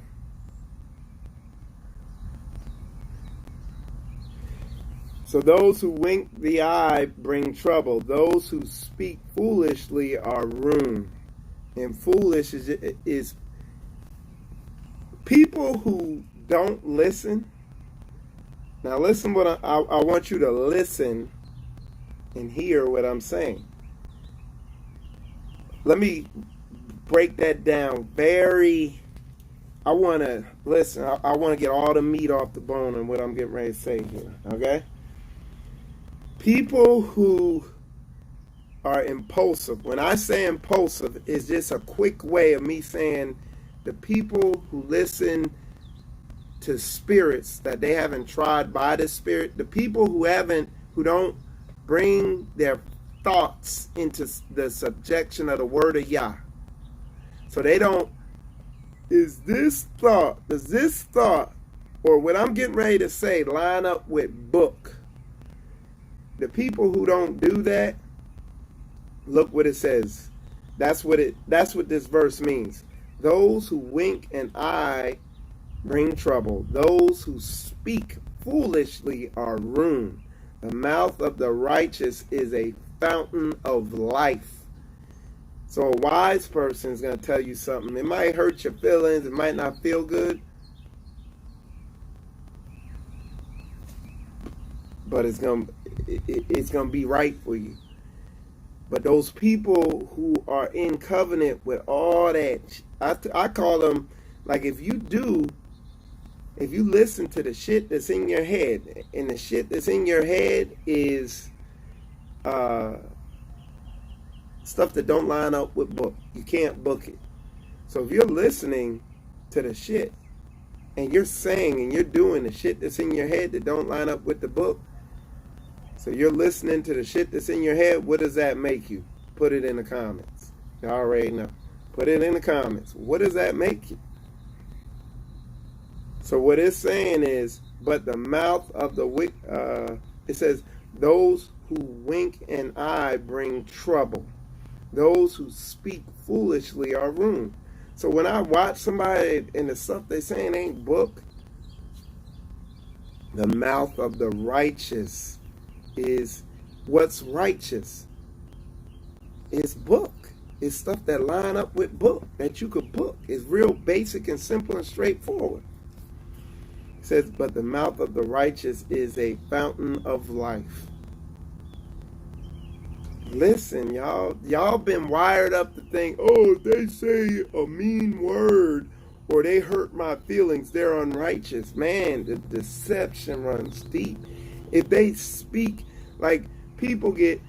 So those who wink the eye bring trouble. Those who speak foolishly are ruined. And foolish is people who don't listen. Now listen what I want you to listen and hear what I'm saying. Let me break that down I want to listen. I want to get all the meat off the bone and what I'm getting ready to say here. Okay? People who are impulsive. When I say impulsive, it's just a quick way of me saying the people who listen to spirits that they haven't tried by the Spirit, the people who don't bring their thoughts into the subjection of the word of Yah. So they don't, does this thought, or what I'm getting ready to say line up with book? The people who don't do that, look what it says. That's what this verse means. Those who wink an eye bring trouble. Those who speak foolishly are ruined. The mouth of the righteous is a fountain of life. So a wise person is going to tell you something. It might hurt your feelings. It might not feel good. But it's going to be right for you. But those people who are in covenant with all that, I call them, like, if you listen to the shit that's in your head, and the shit that's in your head is stuff that don't line up with book, you can't book it. So if you're listening to the shit, and you're saying and you're doing the shit that's in your head that don't line up with the book, so you're listening to the shit that's in your head, what does that make you? Put it in the comments. You already know. Put it in the comments. What does that make you? So what it's saying is, but the mouth of the wicked, it says, those who wink an eye bring trouble. Those who speak foolishly are ruined. So when I watch somebody and the stuff they saying ain't book, the mouth of the righteous is what's righteous. It's book. It's stuff that line up with book, that you could book. It's real basic and simple and straightforward. It says, but the mouth of the righteous is a fountain of life. Listen, y'all been wired up to think, oh, if they say a mean word or they hurt my feelings, they're unrighteous. Man, the deception runs deep. If they speak, like, people get,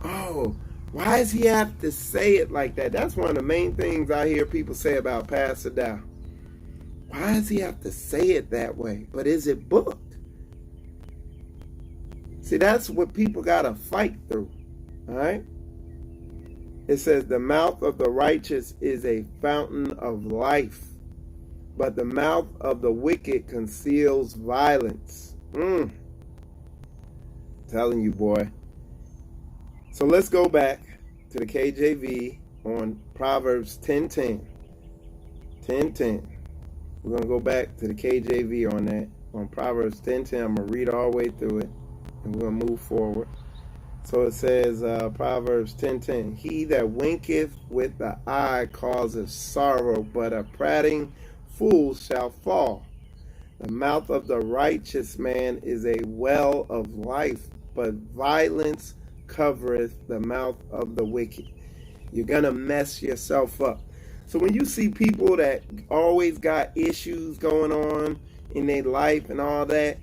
oh, why does he have to say it like that? That's one of the main things I hear people say about Pastor Dow. Why does he have to say it that way? But is it booked? See, that's what people got to fight through. All right? It says, the mouth of the righteous is a fountain of life, but the mouth of the wicked conceals violence. Telling you, boy. So let's go back to the KJV on Proverbs 10:10. 10:10. We're going to go back to the KJV on that. On Proverbs 10:10, I'm going to read all the way through it, and we're going to move forward. So it says, Proverbs 10:10, he that winketh with the eye causeth sorrow, but a prating fool shall fall. The mouth of the righteous man is a well of life, but violence covereth the mouth of the wicked. You're going to mess yourself up. So when you see people that always got issues going on in their life and all that,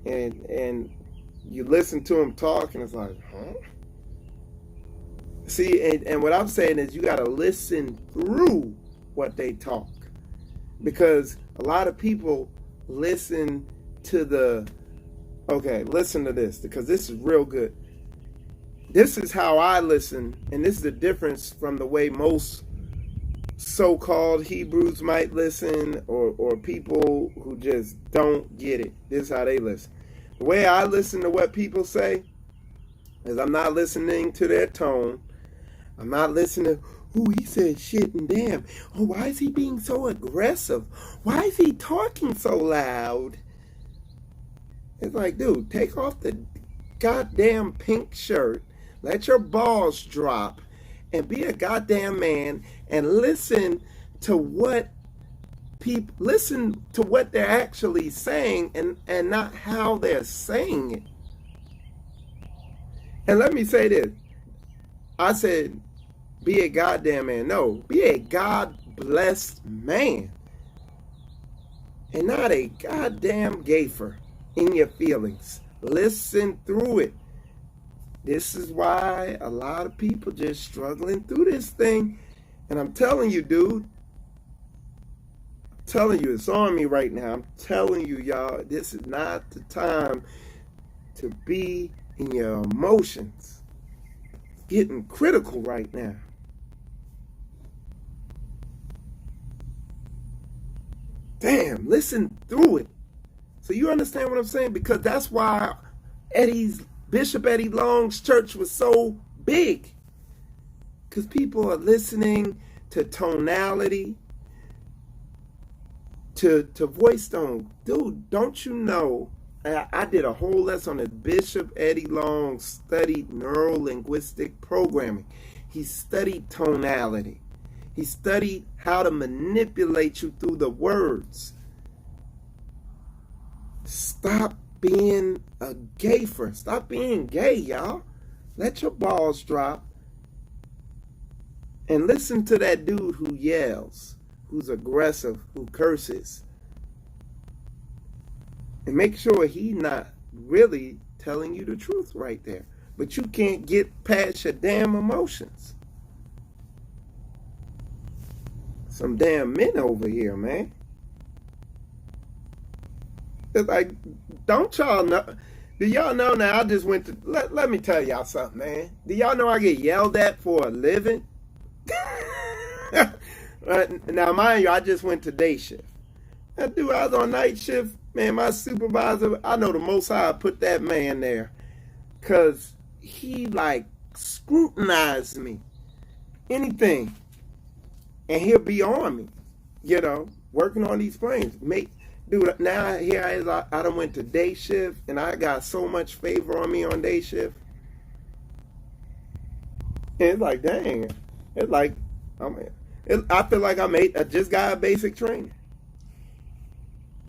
and you listen to them talk, and it's like, huh? See, and what I'm saying is you got to listen through what they talk. Because a lot of people listen to listen to this, because this is real good. This is how I listen, and this is the difference from the way most so-called Hebrews might listen, or people who just don't get it. This is how they listen. The way I listen to what people say is I'm not listening to their tone. I'm not listening to, he said shit and damn. Oh, why is he being so aggressive? Why is he talking so loud? It's like, dude, take off the goddamn pink shirt, let your balls drop, and be a goddamn man, and listen to what they're actually saying, and not how they're saying it. And let me say this. I said, be a goddamn man. No, be a God-blessed man. And not a goddamn gaffer in your feelings. Listen through it. This is why a lot of people just struggling through this thing. And I'm telling you, dude. I'm telling you, it's on me right now. I'm telling you, y'all, this is not the time to be in your emotions. It's getting critical right now. Damn, listen through it. So you understand what I'm saying? Because that's why Bishop Eddie Long's church was so big. Because people are listening to tonality, to voice tone. Dude, don't you know? I did a whole lesson on it. Bishop Eddie Long studied neuro-linguistic programming. He studied tonality. He studied how to manipulate you through the words. Stop being a gayfer. Stop being gay, y'all. Let your balls drop. And listen to that dude who yells, who's aggressive, who curses. And make sure he's not really telling you the truth right there. But you can't get past your damn emotions. Some damn men over here, man. It's like, don't y'all know? Do y'all know now? I just went to, let me tell y'all something, man. Do y'all know I get yelled at for a living? Now, mind you, I just went to day shift. That dude, I was on night shift. Man, my supervisor, I know the Most High put that man there. Because he, like, scrutinized me. Anything. And he'll be on me. You know, working on these planes. Dude, now here I done went to day shift. And I got so much favor on me on day shift. And it's like, dang. It's like, I feel like I just got a basic training.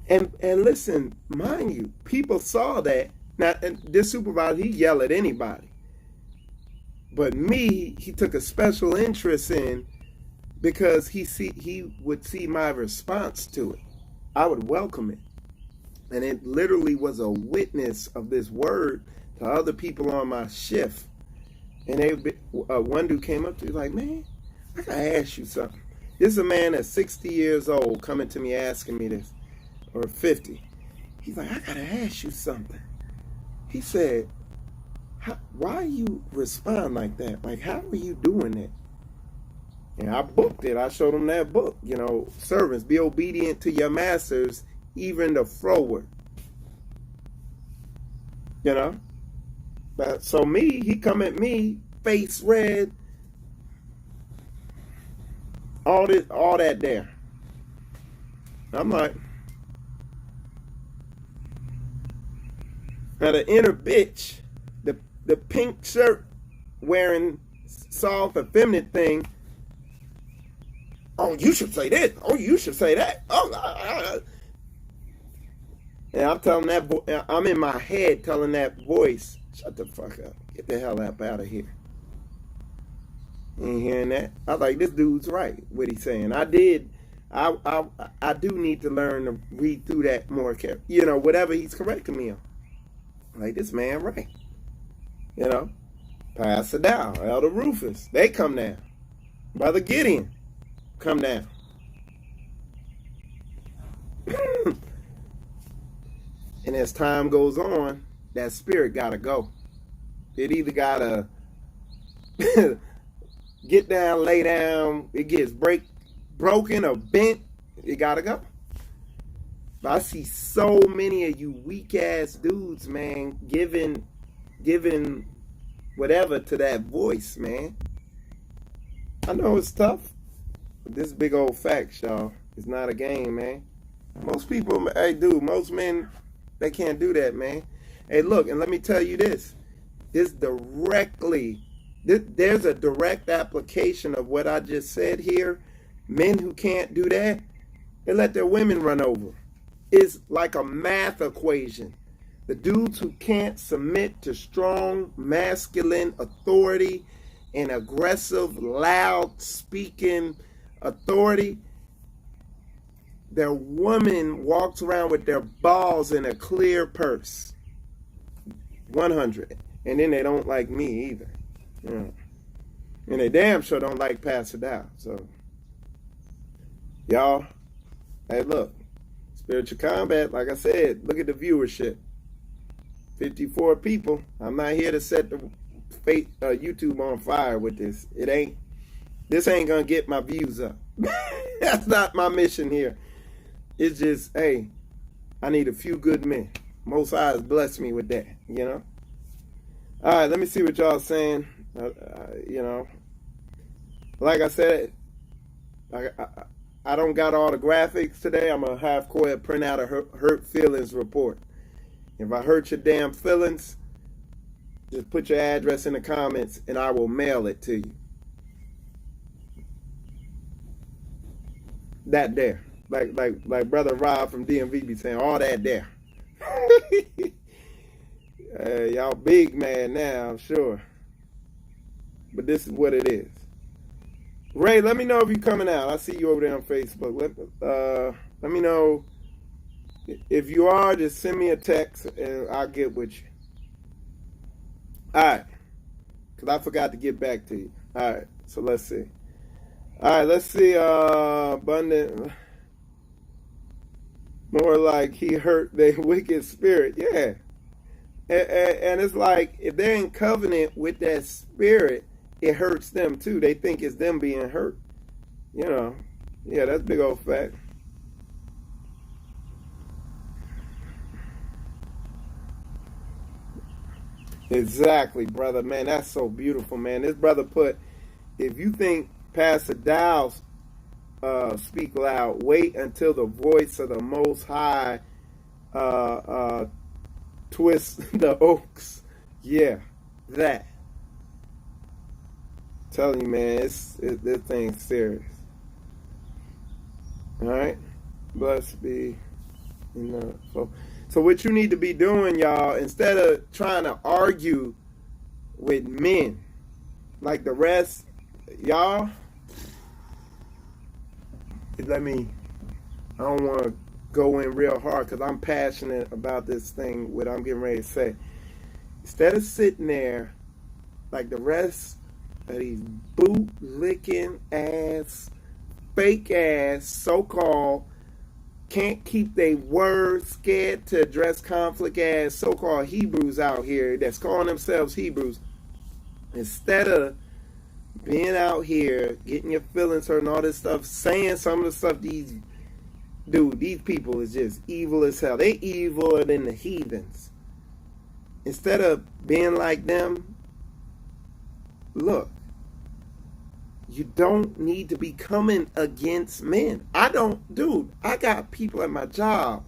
And listen, mind you, people saw that. Now, and this supervisor, he yell at anybody. But me, he took a special interest in because he would see my response to it. I would welcome it. And it literally was a witness of this word to other people on my shift. And one dude came up to me like, man, I gotta ask you something. This is a man that's 60 years old coming to me asking me this. Or 50. He's like, I gotta ask you something. He said, why you respond like that? Like, how are you doing that? And I booked it. I showed him that book. You know, servants, be obedient to your masters, even the froward. You know? But so he come at me, face red, all that there. I'm like, now the inner bitch, the pink shirt wearing soft effeminate thing. Oh, you should say this. Oh, you should say that. Oh, and I'm telling that I'm in my head telling that voice, shut the fuck up. Get the hell up out of here. You ain't hearing that? I was like, this dude's right, what he's saying. I do need to learn to read through that more carefully. You know, whatever he's correcting me on. Like, this man right. You know, Pastor Dow, Elder Rufus, they come down. Brother Gideon, come down. And as time goes on, that spirit got to go. It either got to get down, lay down, it gets broken or bent, it got to go. But I see so many of you weak-ass dudes, man, giving whatever to that voice, man. I know it's tough, but this big old fact, y'all, it's not a game, man. Most people, most men, they can't do that, man. Hey, look, and let me tell you this. There's a direct application of what I just said here. Men who can't do that, they let their women run over. It's like a math equation. The dudes who can't submit to strong, masculine authority and aggressive, loud speaking authority, their woman walks around with their balls in a clear purse. 100. And then they don't like me either. Yeah. And they damn sure don't like Pastor Dow. So, y'all, hey, look. Spiritual Combat, like I said, look at the viewership. 54 people. I'm not here to set the YouTube on fire with this. This ain't gonna get my views up. That's not my mission here. It's just, hey, I need a few good men. Most High has blessed me with that, you know. All right, let me see what y'all saying. You know, Like I said, I don't got all the graphics today. I'm going to have Coed print out a hurt feelings report. If I hurt your damn feelings, just put your address in the comments and I will mail it to you. That there. Like Brother Rob from DMV be saying, all that there. Y'all big man now, I'm sure. But this is what it is. Ray, let me know if you're coming out. I see you over there on Facebook. Let me know. If you are, just send me a text and I'll get with you. All right. Because I forgot to get back to you. All right. So let's see. All right. Let's see. Abundant. More like he hurt their wicked spirit. Yeah. And it's like if they're in covenant with that spirit, it hurts them too. They think it's them being hurt. You know. Yeah, that's a big old fact. Exactly, brother. Man, that's so beautiful, man. This brother put, if you think Pastor Dow's speak loud, wait until the voice of the Most High twists the oaks. Yeah, that. I'm telling you, man, this thing's serious. All right? Blessed be, So what you need to be doing, y'all, instead of trying to argue with men like the rest, y'all, I don't want to go in real hard because I'm passionate about this thing, what I'm getting ready to say. Instead of sitting there like the rest of these boot-licking ass, fake-ass, so-called, can't keep their words, scared to address conflict as so-called Hebrews out here that's calling themselves Hebrews. Instead of being out here, getting your feelings hurt and all this stuff, saying some of the stuff these people is just evil as hell. They eviler than the heathens. Instead of being like them, look, you don't need to be coming against men. I got people at my job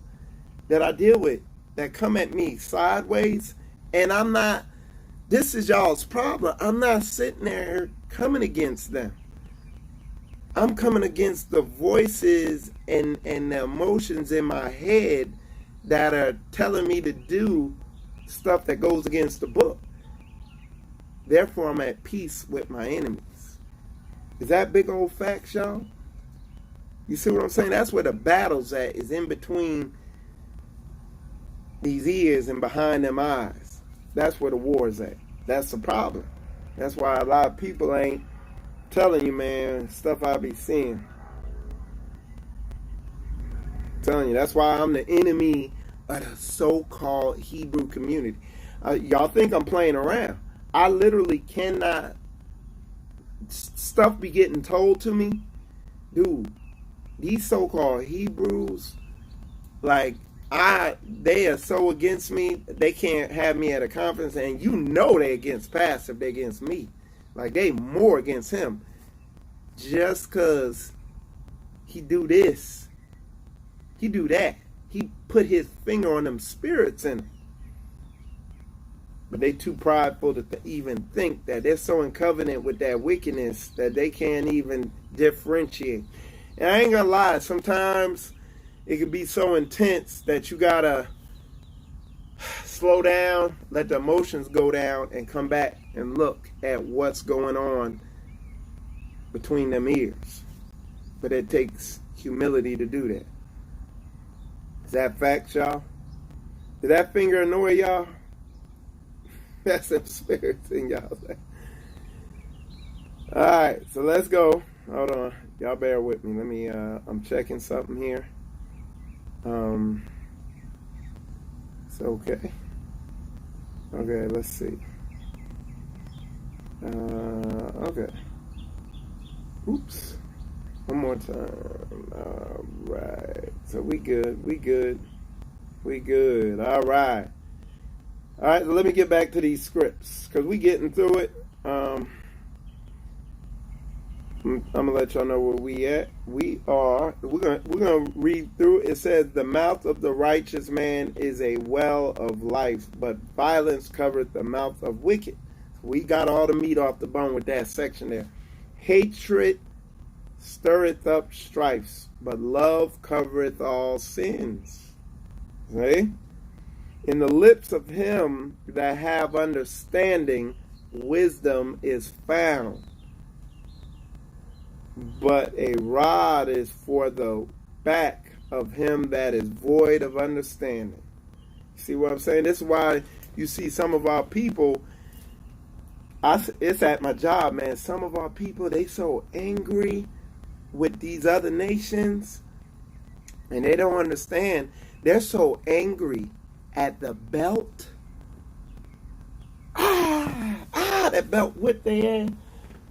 that I deal with that come at me sideways, and this is y'all's problem. I'm not sitting there coming against them. I'm coming against the voices and the emotions in my head that are telling me to do stuff that goes against the book. Therefore, I'm at peace with my enemies. Is that big old facts, y'all? You see what I'm saying? That's where the battle's at, is in between these ears and behind them eyes. That's where the war's at. That's the problem. That's why a lot of people ain't telling you, man, stuff I be seeing. I'm telling you, that's why I'm the enemy of the so-called Hebrew community. Y'all think I'm playing around. I literally cannot. Stuff be getting told to me, dude. These so-called Hebrews, like they are so against me. They can't have me at a conference, and you know they against Pastor if they against me. Like they more against him, just cause he do this, he do that. He put his finger on them spirits in him. But they too prideful to even think that they're so in covenant with that wickedness that they can't even differentiate. And I ain't gonna lie, sometimes it can be so intense that you gotta slow down, let the emotions go down, and come back and look at what's going on between them ears. But it takes humility to do that. Is that facts, y'all? Did that finger annoy y'all? That's some spirits in y'all. Alright, so let's go. Hold on. Y'all bear with me. Let me, I'm checking something here. It's okay. Okay, let's see. Okay. Oops. One more time. Alright. So we good. Alright. All right, so let me get back to these scripts because we getting through it. I'm gonna let y'all know where we at. We're gonna read through. It says, "The mouth of the righteous man is a well of life, but violence covereth the mouth of wicked." We got all the meat off the bone with that section there. "Hatred stirreth up strifes, but love covereth all sins." See? "In the lips of him that have understanding, wisdom is found. But a rod is for the back of him that is void of understanding." See what I'm saying? This is why you see some of our people, it's at my job, man. Some of our people, they so angry with these other nations, and they don't understand. They're so angry at the belt. That belt whipped their ass.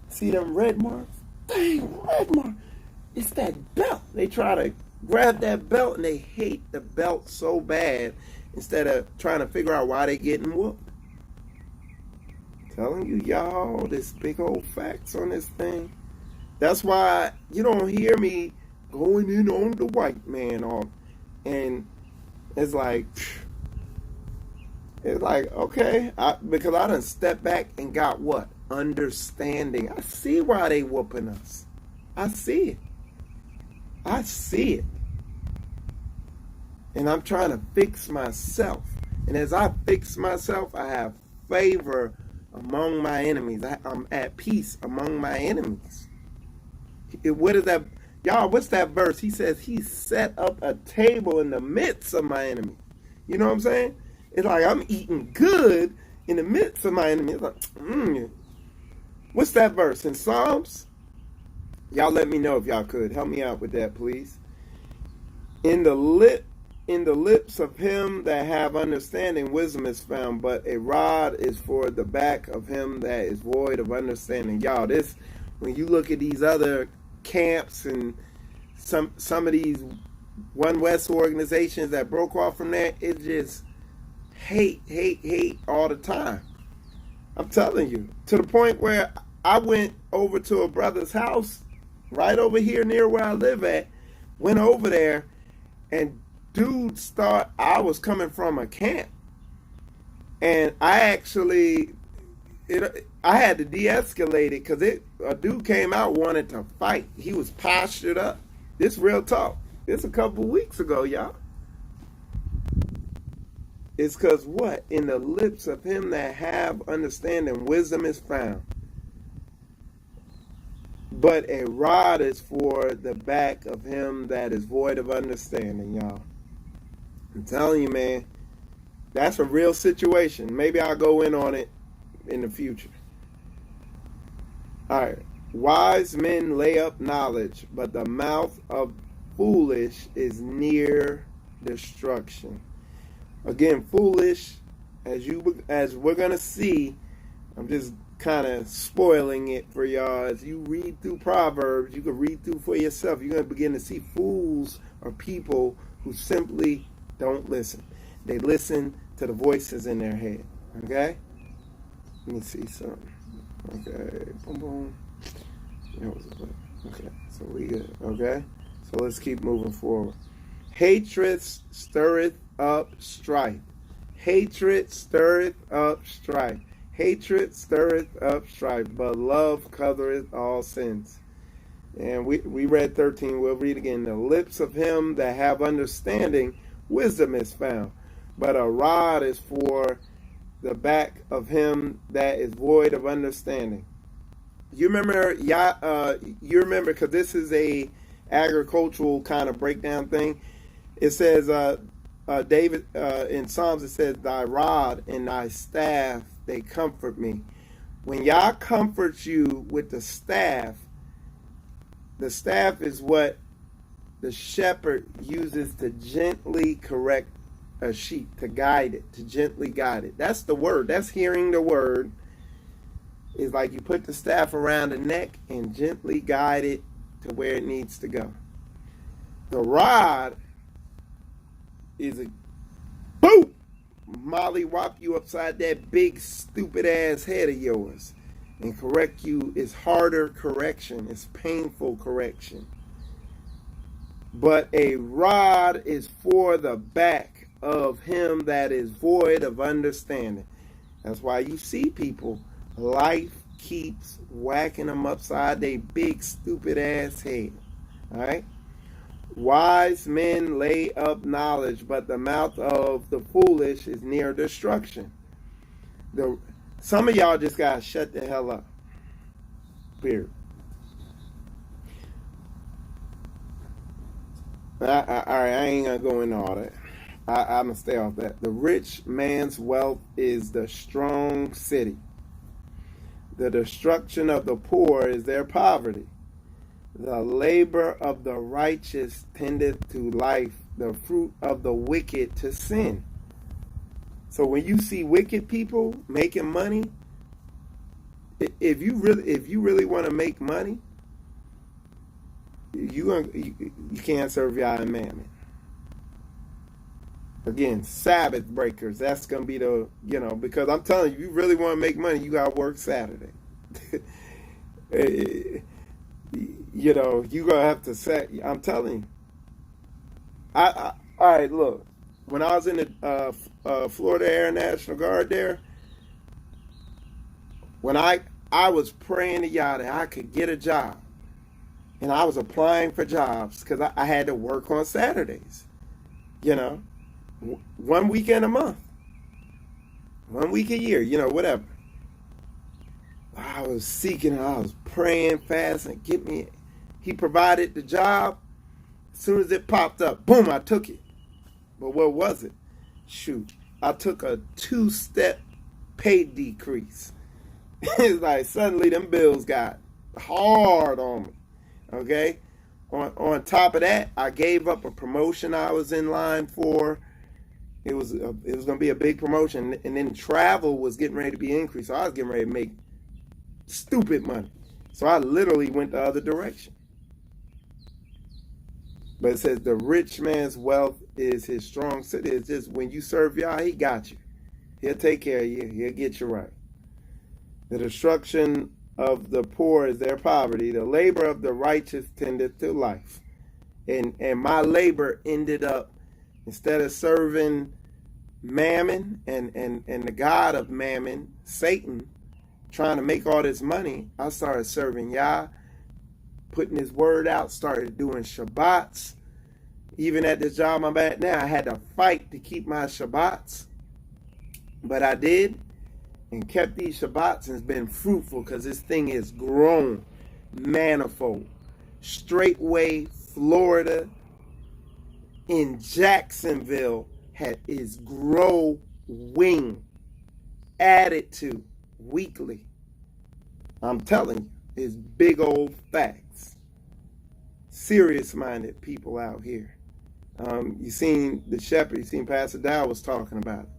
See them red marks? Dang, red mark. It's that belt. They try to grab that belt and they hate the belt so bad instead of trying to figure out why they getting whooped. Telling you, y'all, this big old facts on this thing. That's why you don't hear me going in on the white man off. And it's like, okay, because I done stepped back and got what? Understanding. I see why they whooping us. I see it. I see it. And I'm trying to fix myself. And as I fix myself, I have favor among my enemies. I'm at peace among my enemies. What is that? Y'all, what's that verse? He says he set up a table in the midst of my enemies. You know what I'm saying? It's like I'm eating good in the midst of my enemies. It's like, What's that verse in Psalms? Y'all let me know if y'all could. Help me out with that, please. In the lips of him that have understanding, wisdom is found, but a rod is for the back of him that is void of understanding. Y'all, this, when you look at these other camps and some of these One West organizations that broke off from there, it just hate all the time. I'm telling you, to the point where I went over to a brother's house right over here near where I live at, went over there, and I was coming from a camp, and I had to de-escalate it because a dude came out wanted to fight. He was postured up. This real talk. This a couple weeks ago, y'all. It's because what? In the lips of him that have understanding, wisdom is found. But a rod is for the back of him that is void of understanding, y'all. I'm telling you, man, that's a real situation. Maybe I'll go in on it in the future. All right. Wise men lay up knowledge, but the mouth of foolish is near destruction. Again, foolish, as we're going to see, I'm just kind of spoiling it for y'all. As you read through Proverbs, you can read through for yourself. You're going to begin to see fools are people who simply don't listen. They listen to the voices in their head. Okay? Let me see something. Okay. Boom, boom. Okay. So we good. Okay? So let's keep moving forward. Hatred stirreth up strife. Hatred stirreth up strife. Hatred stirreth up strife, but love covereth all sins. And we read 13. We'll read again. The lips of him that have understanding, wisdom is found. But a rod is for the back of him that is void of understanding. You remember, because this is a agricultural kind of breakdown thing. It says, David, in Psalms, it says, thy rod and thy staff, they comfort me. When Yah comforts you with the staff is what the shepherd uses to gently correct a sheep, to guide it, to gently guide it. That's the word. That's hearing the word. It's like you put the staff around the neck and gently guide it to where it needs to go. The rod is a boom, molly whop you upside that big stupid ass head of yours. And correct you is harder correction. It's painful correction. But a rod is for the back of him that is void of understanding. That's why you see people, life keeps whacking them upside their big stupid ass head. All right? Wise men lay up knowledge, but the mouth of the foolish is near destruction. Some of y'all just gotta shut the hell up. Period. All right, I ain't gonna go into all that. I'm gonna stay off that. The rich man's wealth is the strong city. The destruction of the poor is their poverty. The labor of the righteous tendeth to life, the fruit of the wicked to sin. So when you see wicked people making money, if you really want to make money, you can't serve Yah and Mammon. Again, Sabbath breakers. That's gonna be the because I'm telling you, if you really want to make money, you gotta work Saturday. You gonna have to set. I'm telling you. All right. Look, when I was in the Florida Air National Guard there, when I was praying to Yah that I could get a job, and I was applying for jobs because I had to work on Saturdays. 1 weekend a month, 1 week a year, whatever. I was seeking, I was praying, fasting, he provided the job. As soon as it popped up, boom, I took it. But what was it? Shoot, I took a 2-step pay decrease. It's like suddenly them bills got hard on me, okay? On top of that, I gave up a promotion I was in line for. It was going to be a big promotion, and then travel was getting ready to be increased. So I was getting ready to make stupid money. So I literally went the other direction. But it says the rich man's wealth is his strong city. It's just when you serve Yah, he got you. He'll take care of you. He'll get you right. The destruction of the poor is their poverty. The labor of the righteous tendeth to life. And my labor ended up, instead of serving Mammon and the god of Mammon, Satan, trying to make all this money, I started serving Yah, putting his word out, started doing Shabbats. Even at this job I'm at now, I had to fight to keep my Shabbats. But I did, and kept these Shabbats, and it's been fruitful because this thing has grown manifold. Straitway, Florida, in Jacksonville is growing, added to weekly. I'm telling you, it's big old facts. Serious-minded people out here. You seen the shepherd, you seen Pastor Dow was talking about it.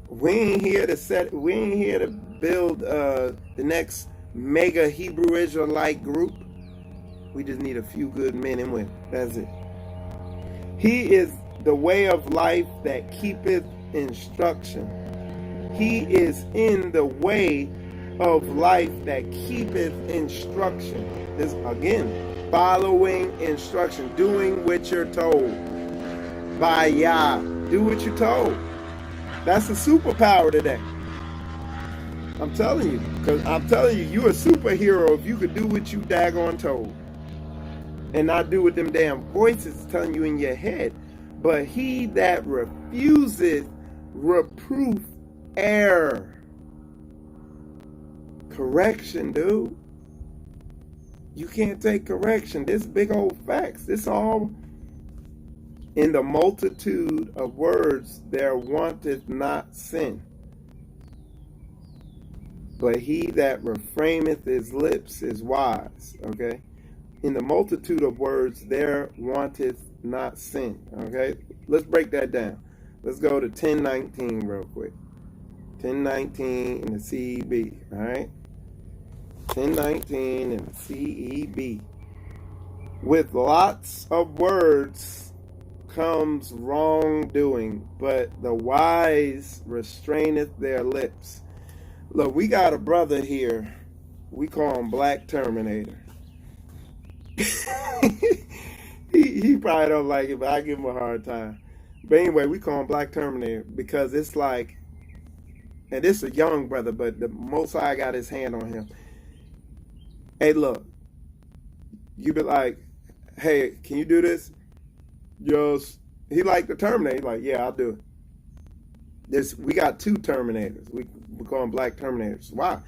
We ain't here to build the next mega Hebrew Israelite group. We just need a few good men and women. That's it. He is the way of life that keepeth instruction. He is in the way of life that keepeth instruction. This again, following instruction, doing what you're told by Yah. Do what you're told. That's a superpower today. I'm telling you, because I'm telling you, you're a superhero if you could do what you daggone told. And not do what them damn voices telling you in your head. But he that refuseth reproof error. Correction, dude. You can't take correction. This big old facts. This all in the multitude of words there wanteth not sin. But he that refraineth his lips is wise. Okay? In the multitude of words there wanteth not sin. Okay? Let's break that down. Let's go to 10:19 real quick. 10:19 in the CEB. All right? 10:19 in the CEB. With lots of words comes wrongdoing, but the wise restraineth their lips. Look, we got a brother here. We call him Black Terminator. he probably don't like it, but I give him a hard time. But anyway, we call him Black Terminator because it's like, and this is a young brother, but the Most High got his hand on him. Hey, look, you be like, hey, can you do this? Just, he like the Terminator. He's like, yeah, I'll do it. We got two Terminators. We call them Black Terminators. Why?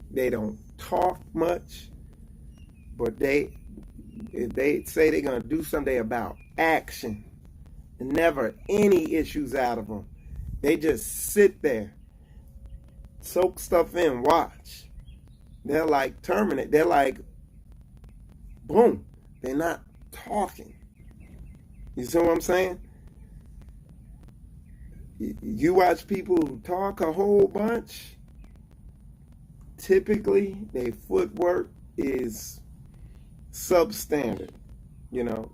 They don't talk much, but if they say they're going to do something about action, never any issues out of them. They just sit there, soak stuff in, watch. They're like Terminator. They're like, boom. They're not talking. You see what I'm saying? You watch people who talk a whole bunch, typically their footwork is substandard. You know,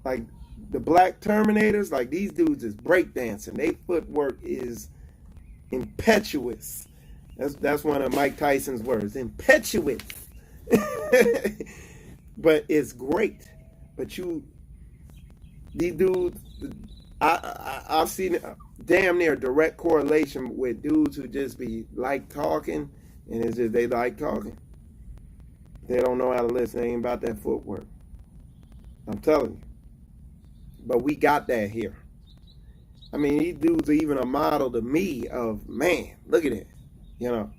like the Black Terminators, like these dudes is breakdancing. Their footwork is impetuous. That's one of Mike Tyson's words, impetuous. But it's great. But these dudes, I've seen damn near direct correlation with dudes who just be like talking, and it's just they like talking. They don't know how to listen. They ain't about that footwork. I'm telling you. But we got that here. I mean, these dudes are even a model to me of, man, look at it. You know.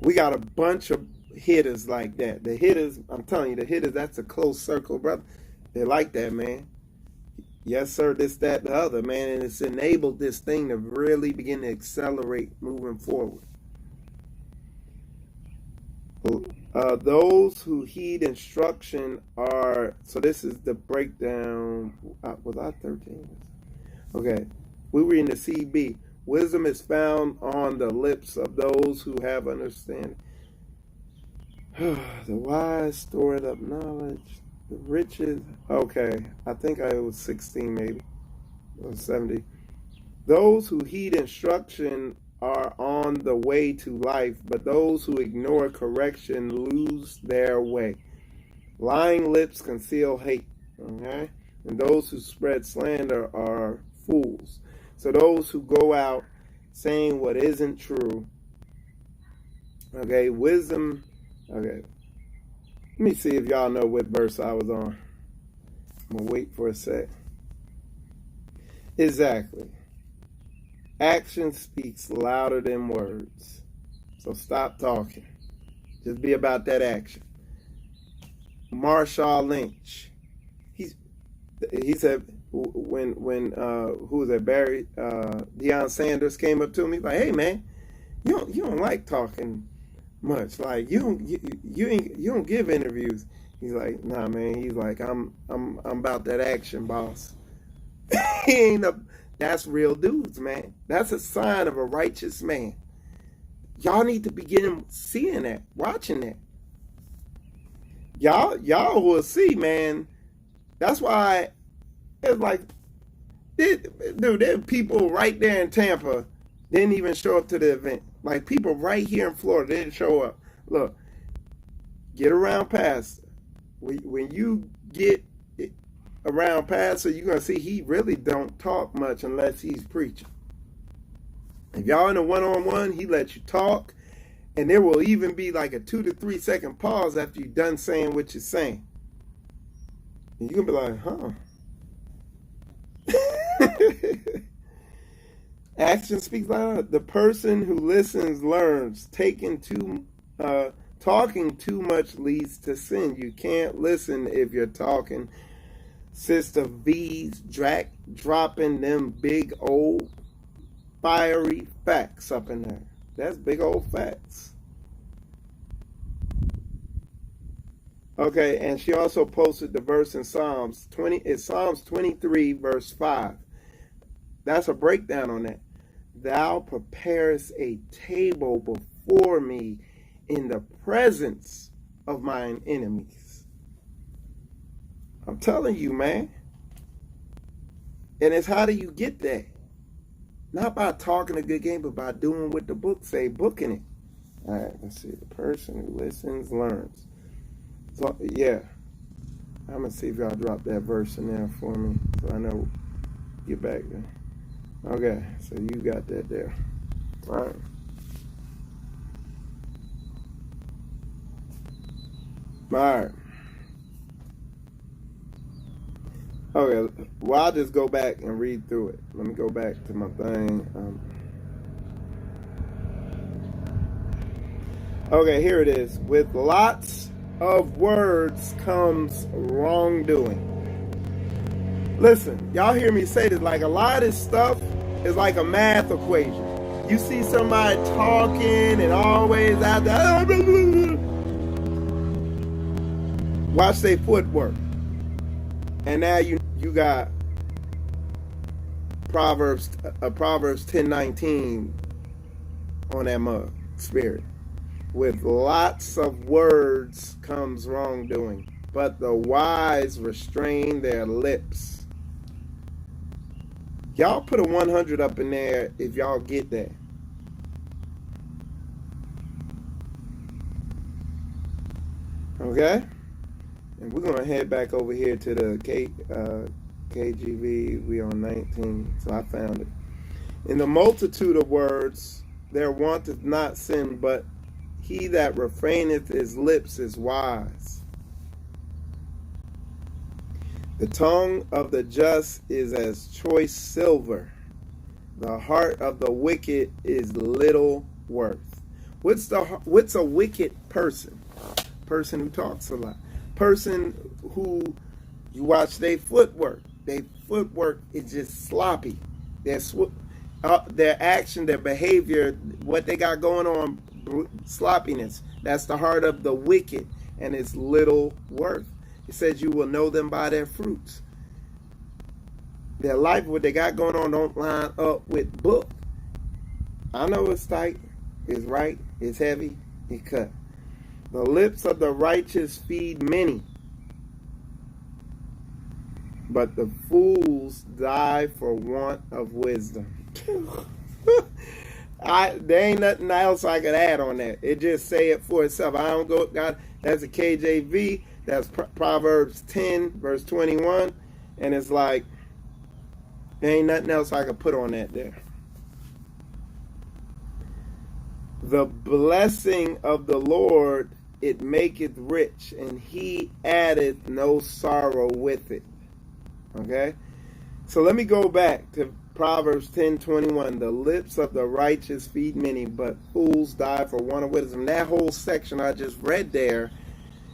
We got a bunch of hitters like that. The hitters, I'm telling you, the hitters, that's a close circle, brother. They like that, man. Yes, sir, this, that, the other, man. And it's enabled this thing to really begin to accelerate moving forward. Those who heed instruction are, so this is the breakdown. Was I 13? Okay. We were in the CB. Wisdom is found on the lips of those who have understanding. The wise stored up knowledge. The riches. Okay. I think I was 16 maybe. Or 70. Those who heed instruction are on the way to life, but those who ignore correction lose their way. Lying lips conceal hate, okay? And those who spread slander are fools. So those who go out saying what isn't true, okay, wisdom, okay. Let me see if y'all know what verse I was on. I'm going to wait for a sec. Exactly. Action speaks louder than words. So stop talking. Just be about that action. Marshawn Lynch. He said when who was that? Barry Deion Sanders came up to me like, "Hey man, you don't like talking much. Like you don't give interviews." He's like, "Nah man." He's like, "I'm about that action, boss." He ain't a. That's real dudes, man. That's a sign of a righteous man. Y'all need to begin seeing that, watching that. Y'all will see, man. That's why it's like, dude, there are people right there in Tampa didn't even show up to the event. Like people right here in Florida didn't show up. Look, get around Pastor. When you get around Pastor, you're going to see he really don't talk much unless he's preaching. If y'all in a one-on-one, he lets you talk, and there will even be like a 2 to 3 second pause after you're done saying what you're saying. And you're going to be like, huh? Action speaks louder. The person who listens learns. Talking too much leads to sin. You can't listen if you're talking. Sister V's dropping them big old fiery facts up in there. That's big old facts. Okay, and she also posted the verse in Psalms 20. It's Psalms 23, verse 5. That's a breakdown on that. Thou preparest a table before me in the presence of mine enemies. I'm telling you, man. And it's how do you get that? Not by talking a good game, but by doing what the book say, booking it. All right, let's see. The person who listens learns. So, yeah. I'm going to see if y'all drop that verse in there for me so I know. Get back there. Okay, so you got that there. All right. All right. Okay, well, I'll just go back and read through it. Let me go back to my thing. Okay, here it is. With lots of words comes wrongdoing. Listen, y'all hear me say this, like a lot of this stuff is like a math equation. You see somebody talking and always out there, watch their footwork. And now you got Proverbs 10:19 on that mug, spirit. With lots of words comes wrongdoing, but the wise restrain their lips. Y'all put a 100 up in there if y'all get that. Okay? And we're going to head back over here to the KGV. We on 19, so I found it. In the multitude of words, there wanteth not sin, but he that refraineth his lips is wise. The tongue of the just is as choice silver. The heart of the wicked is little worth. What's a wicked person? Person who talks a lot. Person who you watch their footwork. Their footwork is just sloppy. Their action, their behavior, what they got going on, sloppiness. That's the heart of the wicked, and it's little worth. It says you will know them by their fruits. Their life, what they got going on, don't line up with book. I know it's tight, it's right, it's heavy, it's cut. The lips of the righteous feed many, but the fools die for want of wisdom. There ain't nothing else I could add on that. It just say it for itself. I don't go, God, that's a KJV, that's Proverbs 10, verse 21, and it's like, there ain't nothing else I could put on that there. The blessing of the Lord, it maketh rich, and he addeth no sorrow with it. Okay? So let me go back to Proverbs 10:21. The lips of the righteous feed many, but fools die for want of wisdom. That whole section I just read there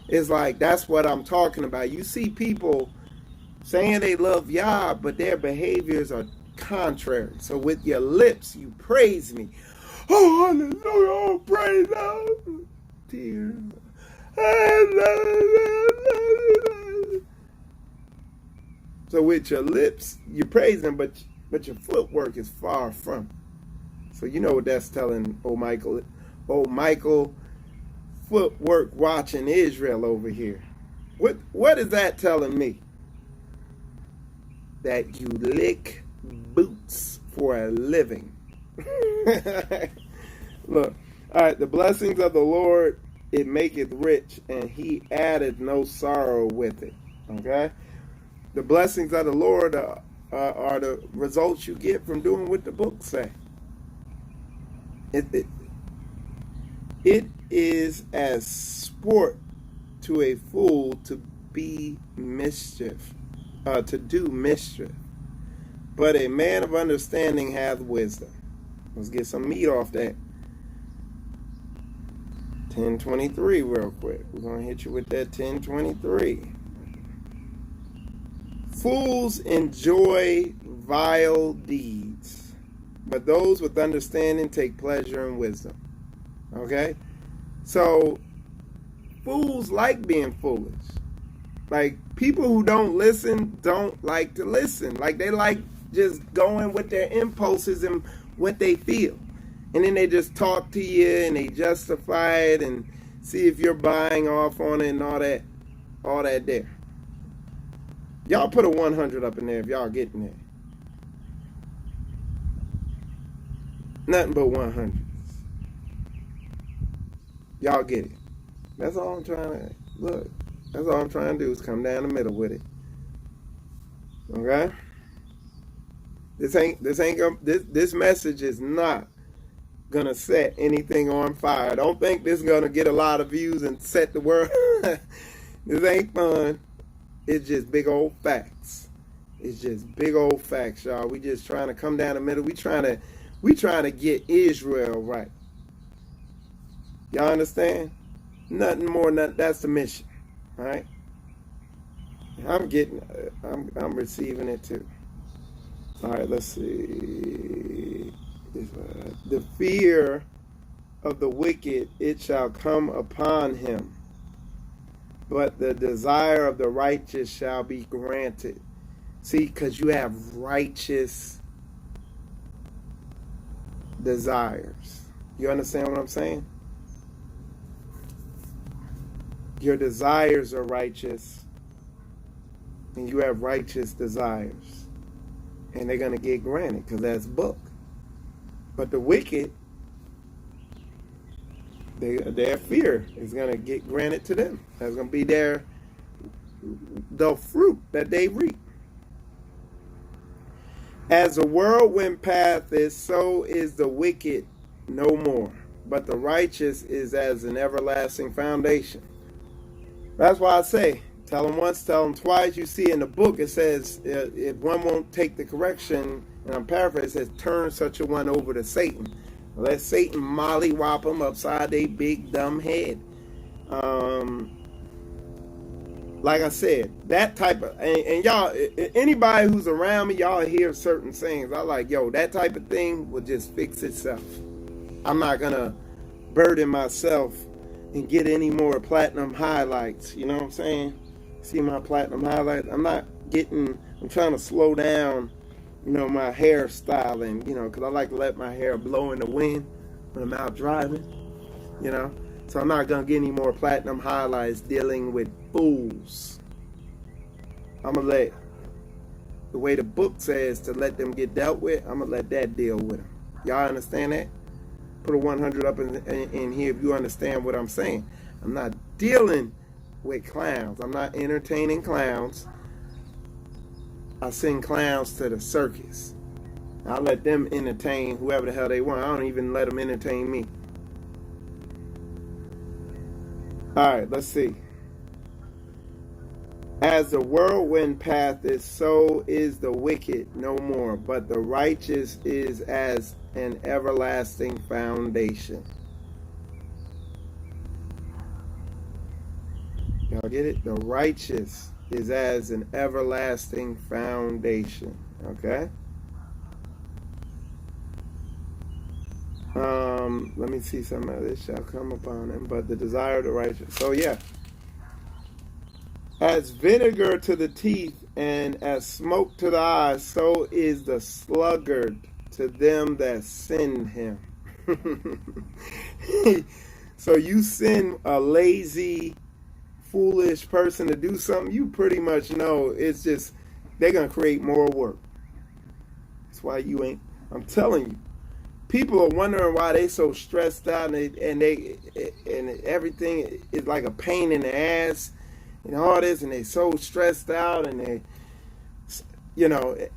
is like, that's what I'm talking about. You see people saying they love Yah, but their behaviors are contrary. So with your lips, you praise me. Oh, hallelujah, oh, praise God. Tears. So with your lips, you praise him, but your footwork is far from. So you know what that's telling old Michael. Old Michael, footwork watching Israel over here. What is that telling me? That you lick boots for a living. Look, all right, the blessings of the Lord, it maketh rich, and he added no sorrow with it. Okay? The blessings of the Lord are the results you get from doing what the book say. It is as sport to a fool to be mischief, to do mischief. But a man of understanding hath wisdom. Let's get some meat off that. 10:23 real quick. We're going to hit you with that 10:23. Fools enjoy vile deeds, but those with understanding take pleasure in wisdom. Okay? So, fools like being foolish. Like, people who don't listen don't like to listen. Like, they like just going with their impulses and what they feel. And then they just talk to you and they justify it and see if you're buying off on it and all that there. Y'all put a 100 up in there if y'all getting there. Nothing but 100. Y'all get it. That's all I'm trying to look. That's all I'm trying to do is come down the middle with it. Okay? This message is not gonna set anything on fire. Don't think this is gonna get a lot of views and set the world. This ain't fun. It's just big old facts. It's just big old facts, y'all. We just trying to come down the middle. We trying to get Israel right. Y'all understand? Nothing more. That's the mission. All right. I'm receiving it too. All right. Let's see. The fear of the wicked, it shall come upon him, but the desire of the righteous shall be granted. See, because you have righteous desires. You understand what I'm saying? Your desires are righteous, and you have righteous desires, and they're going to get granted because that's book. But the wicked, their fear is going to get granted to them. That's going to be the fruit that they reap. As the whirlwind path is, so is the wicked no more. But the righteous is as an everlasting foundation. That's why I say, tell them once, tell them twice. You see in the book, it says, if one won't take the correction, and I'm paraphrasing, it says, turn such a one over to Satan. Let Satan mollywop them upside their big dumb head. Like I said, that type of, and y'all, anybody who's around me, y'all hear certain things. I like, yo, that type of thing will just fix itself. I'm not going to burden myself and get any more platinum highlights. You know what I'm saying? See my platinum highlights? I'm trying to slow down, my hairstyling, because I like to let my hair blow in the wind when I'm out driving, So I'm not going to get any more platinum highlights dealing with fools. I'm going to let, the way the book says to let them get dealt with, I'm going to let that deal with them. Y'all understand that? Put a 100 up in here if you understand what I'm saying. I'm not dealing with clowns. I'm not entertaining clowns. I send clowns to the circus. I let them entertain whoever the hell they want. I don't even let them entertain me. All right, let's see. As the whirlwind path is, so is the wicked no more, but the righteous is as an everlasting foundation. Y'all get it? The righteous is as an everlasting foundation. Okay? Let me see some of this shall come upon him, but the desire of the righteous. So yeah. As vinegar to the teeth and as smoke to the eyes, so is the sluggard to them that send him. So you send a lazy, foolish person to do something, you pretty much know it's just, they're going to create more work. That's why you ain't, I'm telling you. People are wondering why they so stressed out and everything is like a pain in the ass and all this, and they so stressed out, and they,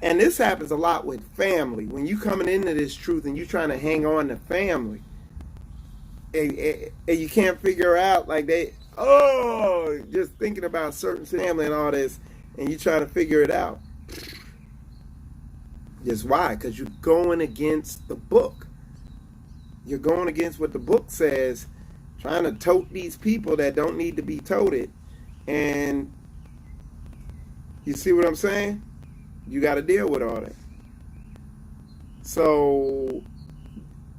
and this happens a lot with family. When you coming into this truth and you trying to hang on to family, and you can't figure out, like just thinking about certain family and all this, and you trying to figure it out. Just why? Because you're going against the book. You're going against what the book says, trying to tote these people that don't need to be toted. And you see what I'm saying? You got to deal with all that. So,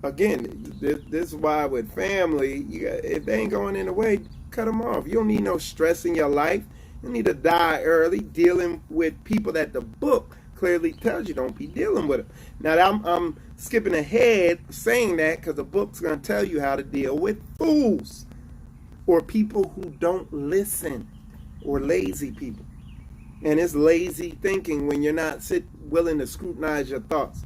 again, this is why with family, if they ain't going in the way, cut them off. You don't need no stress in your life. You need to die early dealing with people that the book clearly tells you don't be dealing with them. Now, I'm skipping ahead saying that because the book's going to tell you how to deal with fools or people who don't listen or lazy people. And it's lazy thinking when you're not willing to scrutinize your thoughts.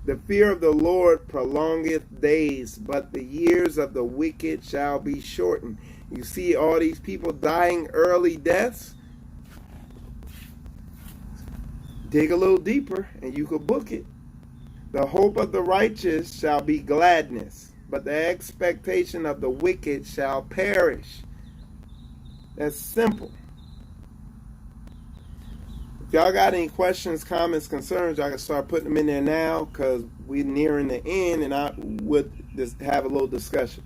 The fear of the Lord prolongeth days, but the years of the wicked shall be shortened. You see all these people dying early deaths? Dig a little deeper and you could book it. The hope of the righteous shall be gladness, but the expectation of the wicked shall perish. That's simple. If y'all got any questions, comments, concerns, y'all can start putting them in there now, because we're nearing the end and I would just have a little discussion.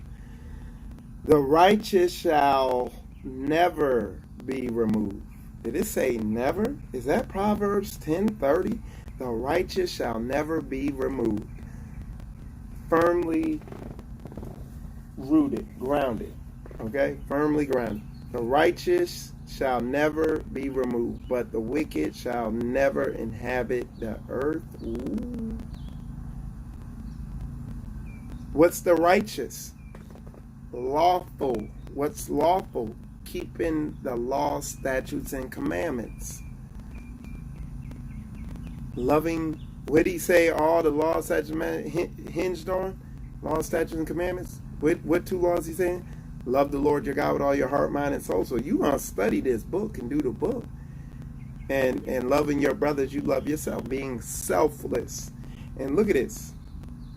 The righteous shall never be removed. Did it say never? Is that Proverbs 10:30? The righteous shall never be removed. Firmly rooted, grounded. Okay? Firmly grounded. The righteous shall never be removed, but the wicked shall never inhabit the earth. Ooh. What's the righteous? Lawful. What's lawful? Keeping the law, statutes, and commandments. Loving, what did he say all the law, statutes, and hinged on? Law, statutes, and commandments? What two laws he saying? Love the Lord your God with all your heart, mind, and soul. So you want to study this book and do the book. And loving your brothers, you love yourself. Being selfless. And look at this.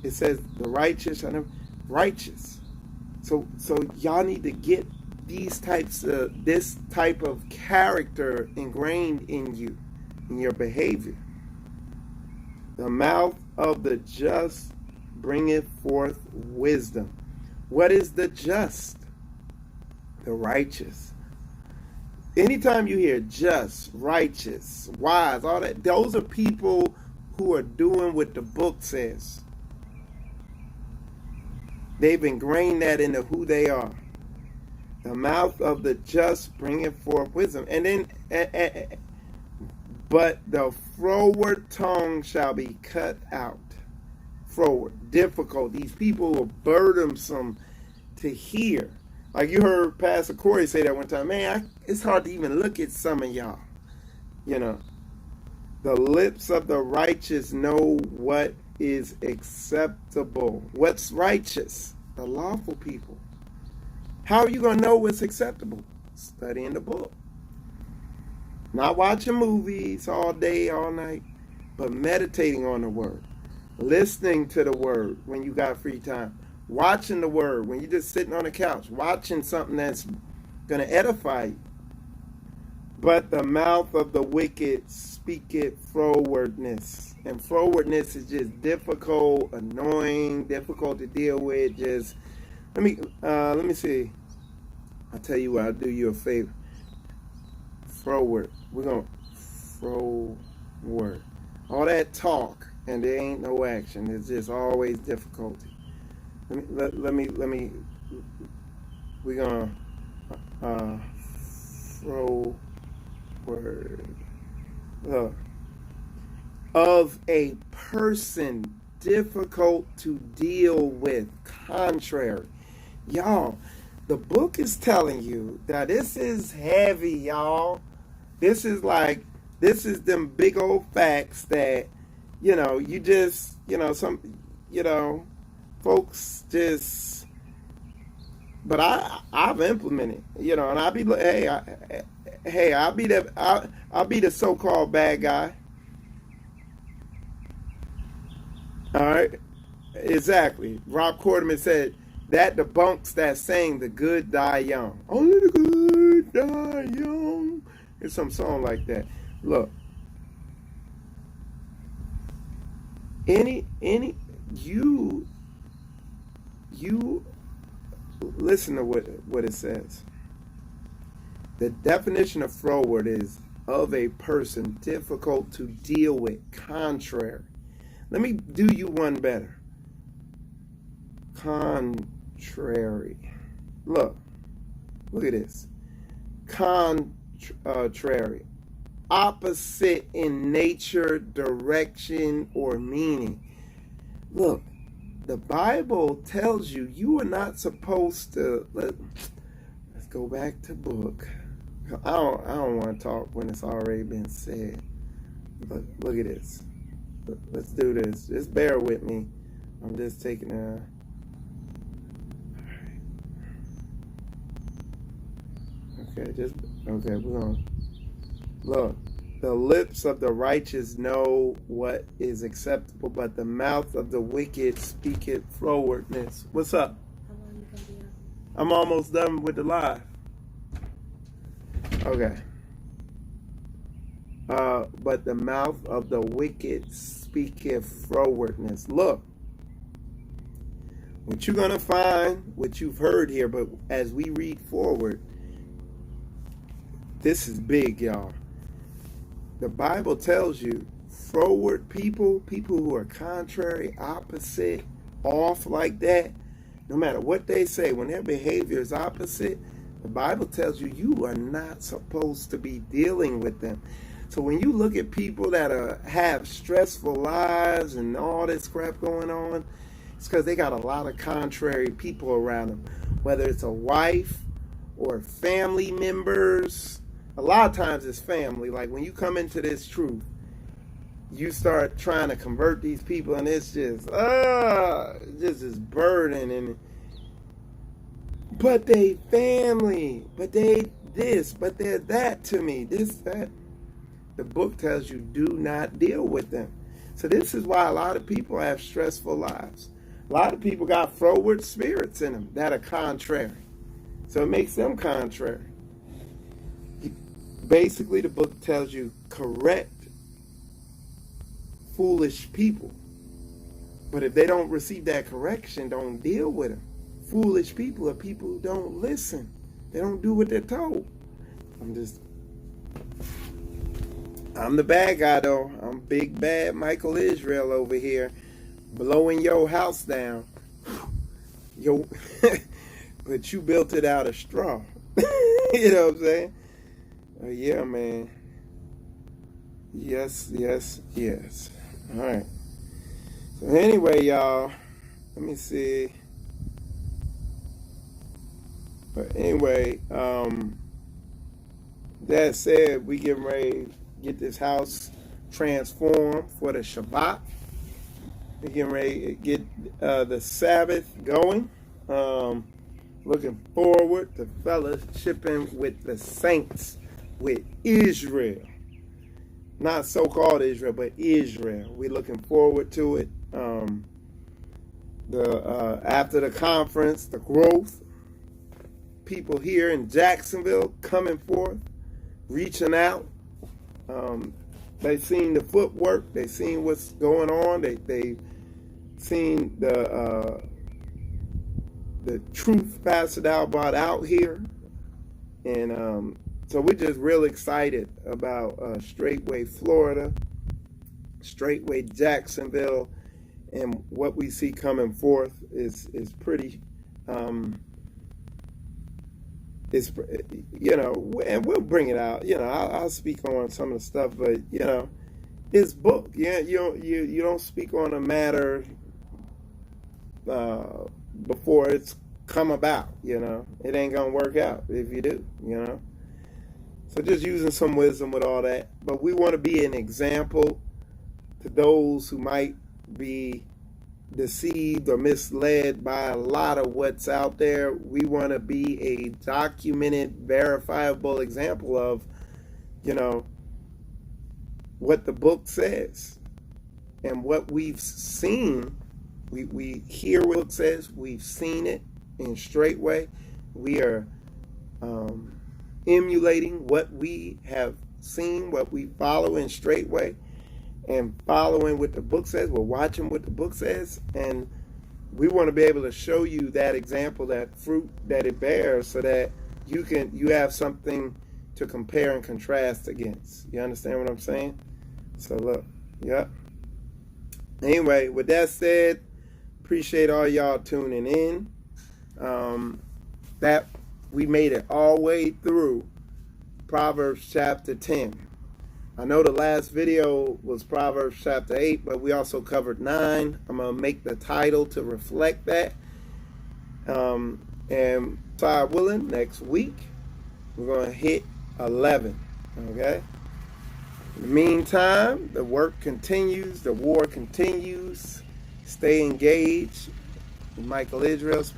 It says the righteous, righteous. So y'all need to get these types of, this type of character ingrained in you, in your behavior. The mouth of the just bringeth forth wisdom. What is the just? The righteous. Anytime you hear just, righteous, wise, all that, those are people who are doing what the book says. They've ingrained that into who they are. The mouth of the just bringeth forth wisdom. And then, but the froward tongue shall be cut out. Froward, difficult. These people are burdensome to hear. Like you heard Pastor Corey say that one time. Man, it's hard to even look at some of y'all. You know. The lips of the righteous know what is acceptable. What's righteous? The lawful people. How are you going to know what's acceptable? Studying the book. Not watching movies all day, all night, but meditating on the word. Listening to the word when you got free time. Watching the word when you're just sitting on the couch. Watching something that's going to edify you. But the mouth of the wicked speaketh frowardness. And frowardness is just difficult, annoying, difficult to deal with. Just let me see. I'll tell you what, I'll do you a favor. Froward. We're going froward. All that talk and there ain't no action. It's just always difficulty. Let me we're gonna froward. Of a person difficult to deal with, contrary. Y'all, the book is telling you that this is heavy, y'all. This is them big old facts that, you just, folks just, but I've implemented, and I'll be like, I'll be the so-called bad guy. All right, exactly. Rob Quarterman said that debunks that saying, "The good die young." Only the good die young. It's some song like that. Look, you listen to what it says. The definition of froward is of a person difficult to deal with, contrary. Let me do you one better. Contrary. Look at this. Contrary. Opposite in nature, direction, or meaning. Look, the Bible tells you are not supposed to. Let's go back to book. I don't want to talk when it's already been said. Look at this. let's do this. Just bear with me. I'm just taking a... Okay, we're going. Look, the lips of the righteous know what is acceptable, but the mouth of the wicked speaketh frowardness. What's up? How long you gonna be on? I'm almost done with the live. Okay. But the mouth of the wicked speaketh frowardness. Look, what you're gonna find, what you've heard here, but as we read forward, this is big, y'all. The Bible tells you froward people who are contrary, opposite, off like that, no matter what they say, when their behavior is opposite, the Bible tells you you are not supposed to be dealing with them. So when you look at people that have stressful lives and all this crap going on, it's because they got a lot of contrary people around them, whether it's a wife or family members. A lot of times it's family. Like when you come into this truth, you start trying to convert these people, and it's just this burden. And but they family, but they this, but they're that to me. This, that. The book tells you do not deal with them. So this is why a lot of people have stressful lives. A lot of people got froward spirits in them that are contrary. So it makes them contrary. Basically, the book tells you correct foolish people. But if they don't receive that correction, don't deal with them. Foolish people are people who don't listen. They don't do what they're told. I'm the bad guy, though. I'm big bad Michael Israel over here, blowing your house down. But you built it out of straw. You know what I'm saying? Yeah, man. Yes. All right. So anyway, y'all, let me see. But anyway, that said, we getting ready to get this house transformed for the Shabbat. We're getting ready to get the Sabbath going. Looking forward to fellowshipping with the saints, with Israel. Not so-called Israel, but Israel. We're looking forward to it. After the conference, the growth, people here in Jacksonville coming forth, reaching out. They've seen the footwork. They've seen what's going on. They've seen the truth passed out brought out here. And so we're just real excited about Straitway, Florida, Straitway, Jacksonville, and what we see coming forth is pretty, it's, and we'll bring it out. I'll speak on some of the stuff, but it's book. Yeah, you don't speak on a matter before it's come about. It ain't gonna work out if you do. So just using some wisdom with all that. But we want to be an example to those who might be deceived or misled by a lot of what's out there. We want to be a documented, verifiable example of, what the book says and what we've seen. We hear what it says. We've seen it in Straitway. We are emulating what we have seen, what we follow in Straitway, and following what the book says. We're watching what the book says, and we want to be able to show you that example, that fruit that it bears, so that you have something to compare and contrast against. You understand what I'm saying? So look, yep. Anyway, with that said, appreciate all y'all tuning in. That we made it all the way through Proverbs chapter 10. I know the last video was Proverbs chapter 8, but we also covered 9. I'm going to make the title to reflect that. And God willing, next week, we're going to hit 11. Okay? In the meantime, the work continues, the war continues. Stay engaged. Michael Israel.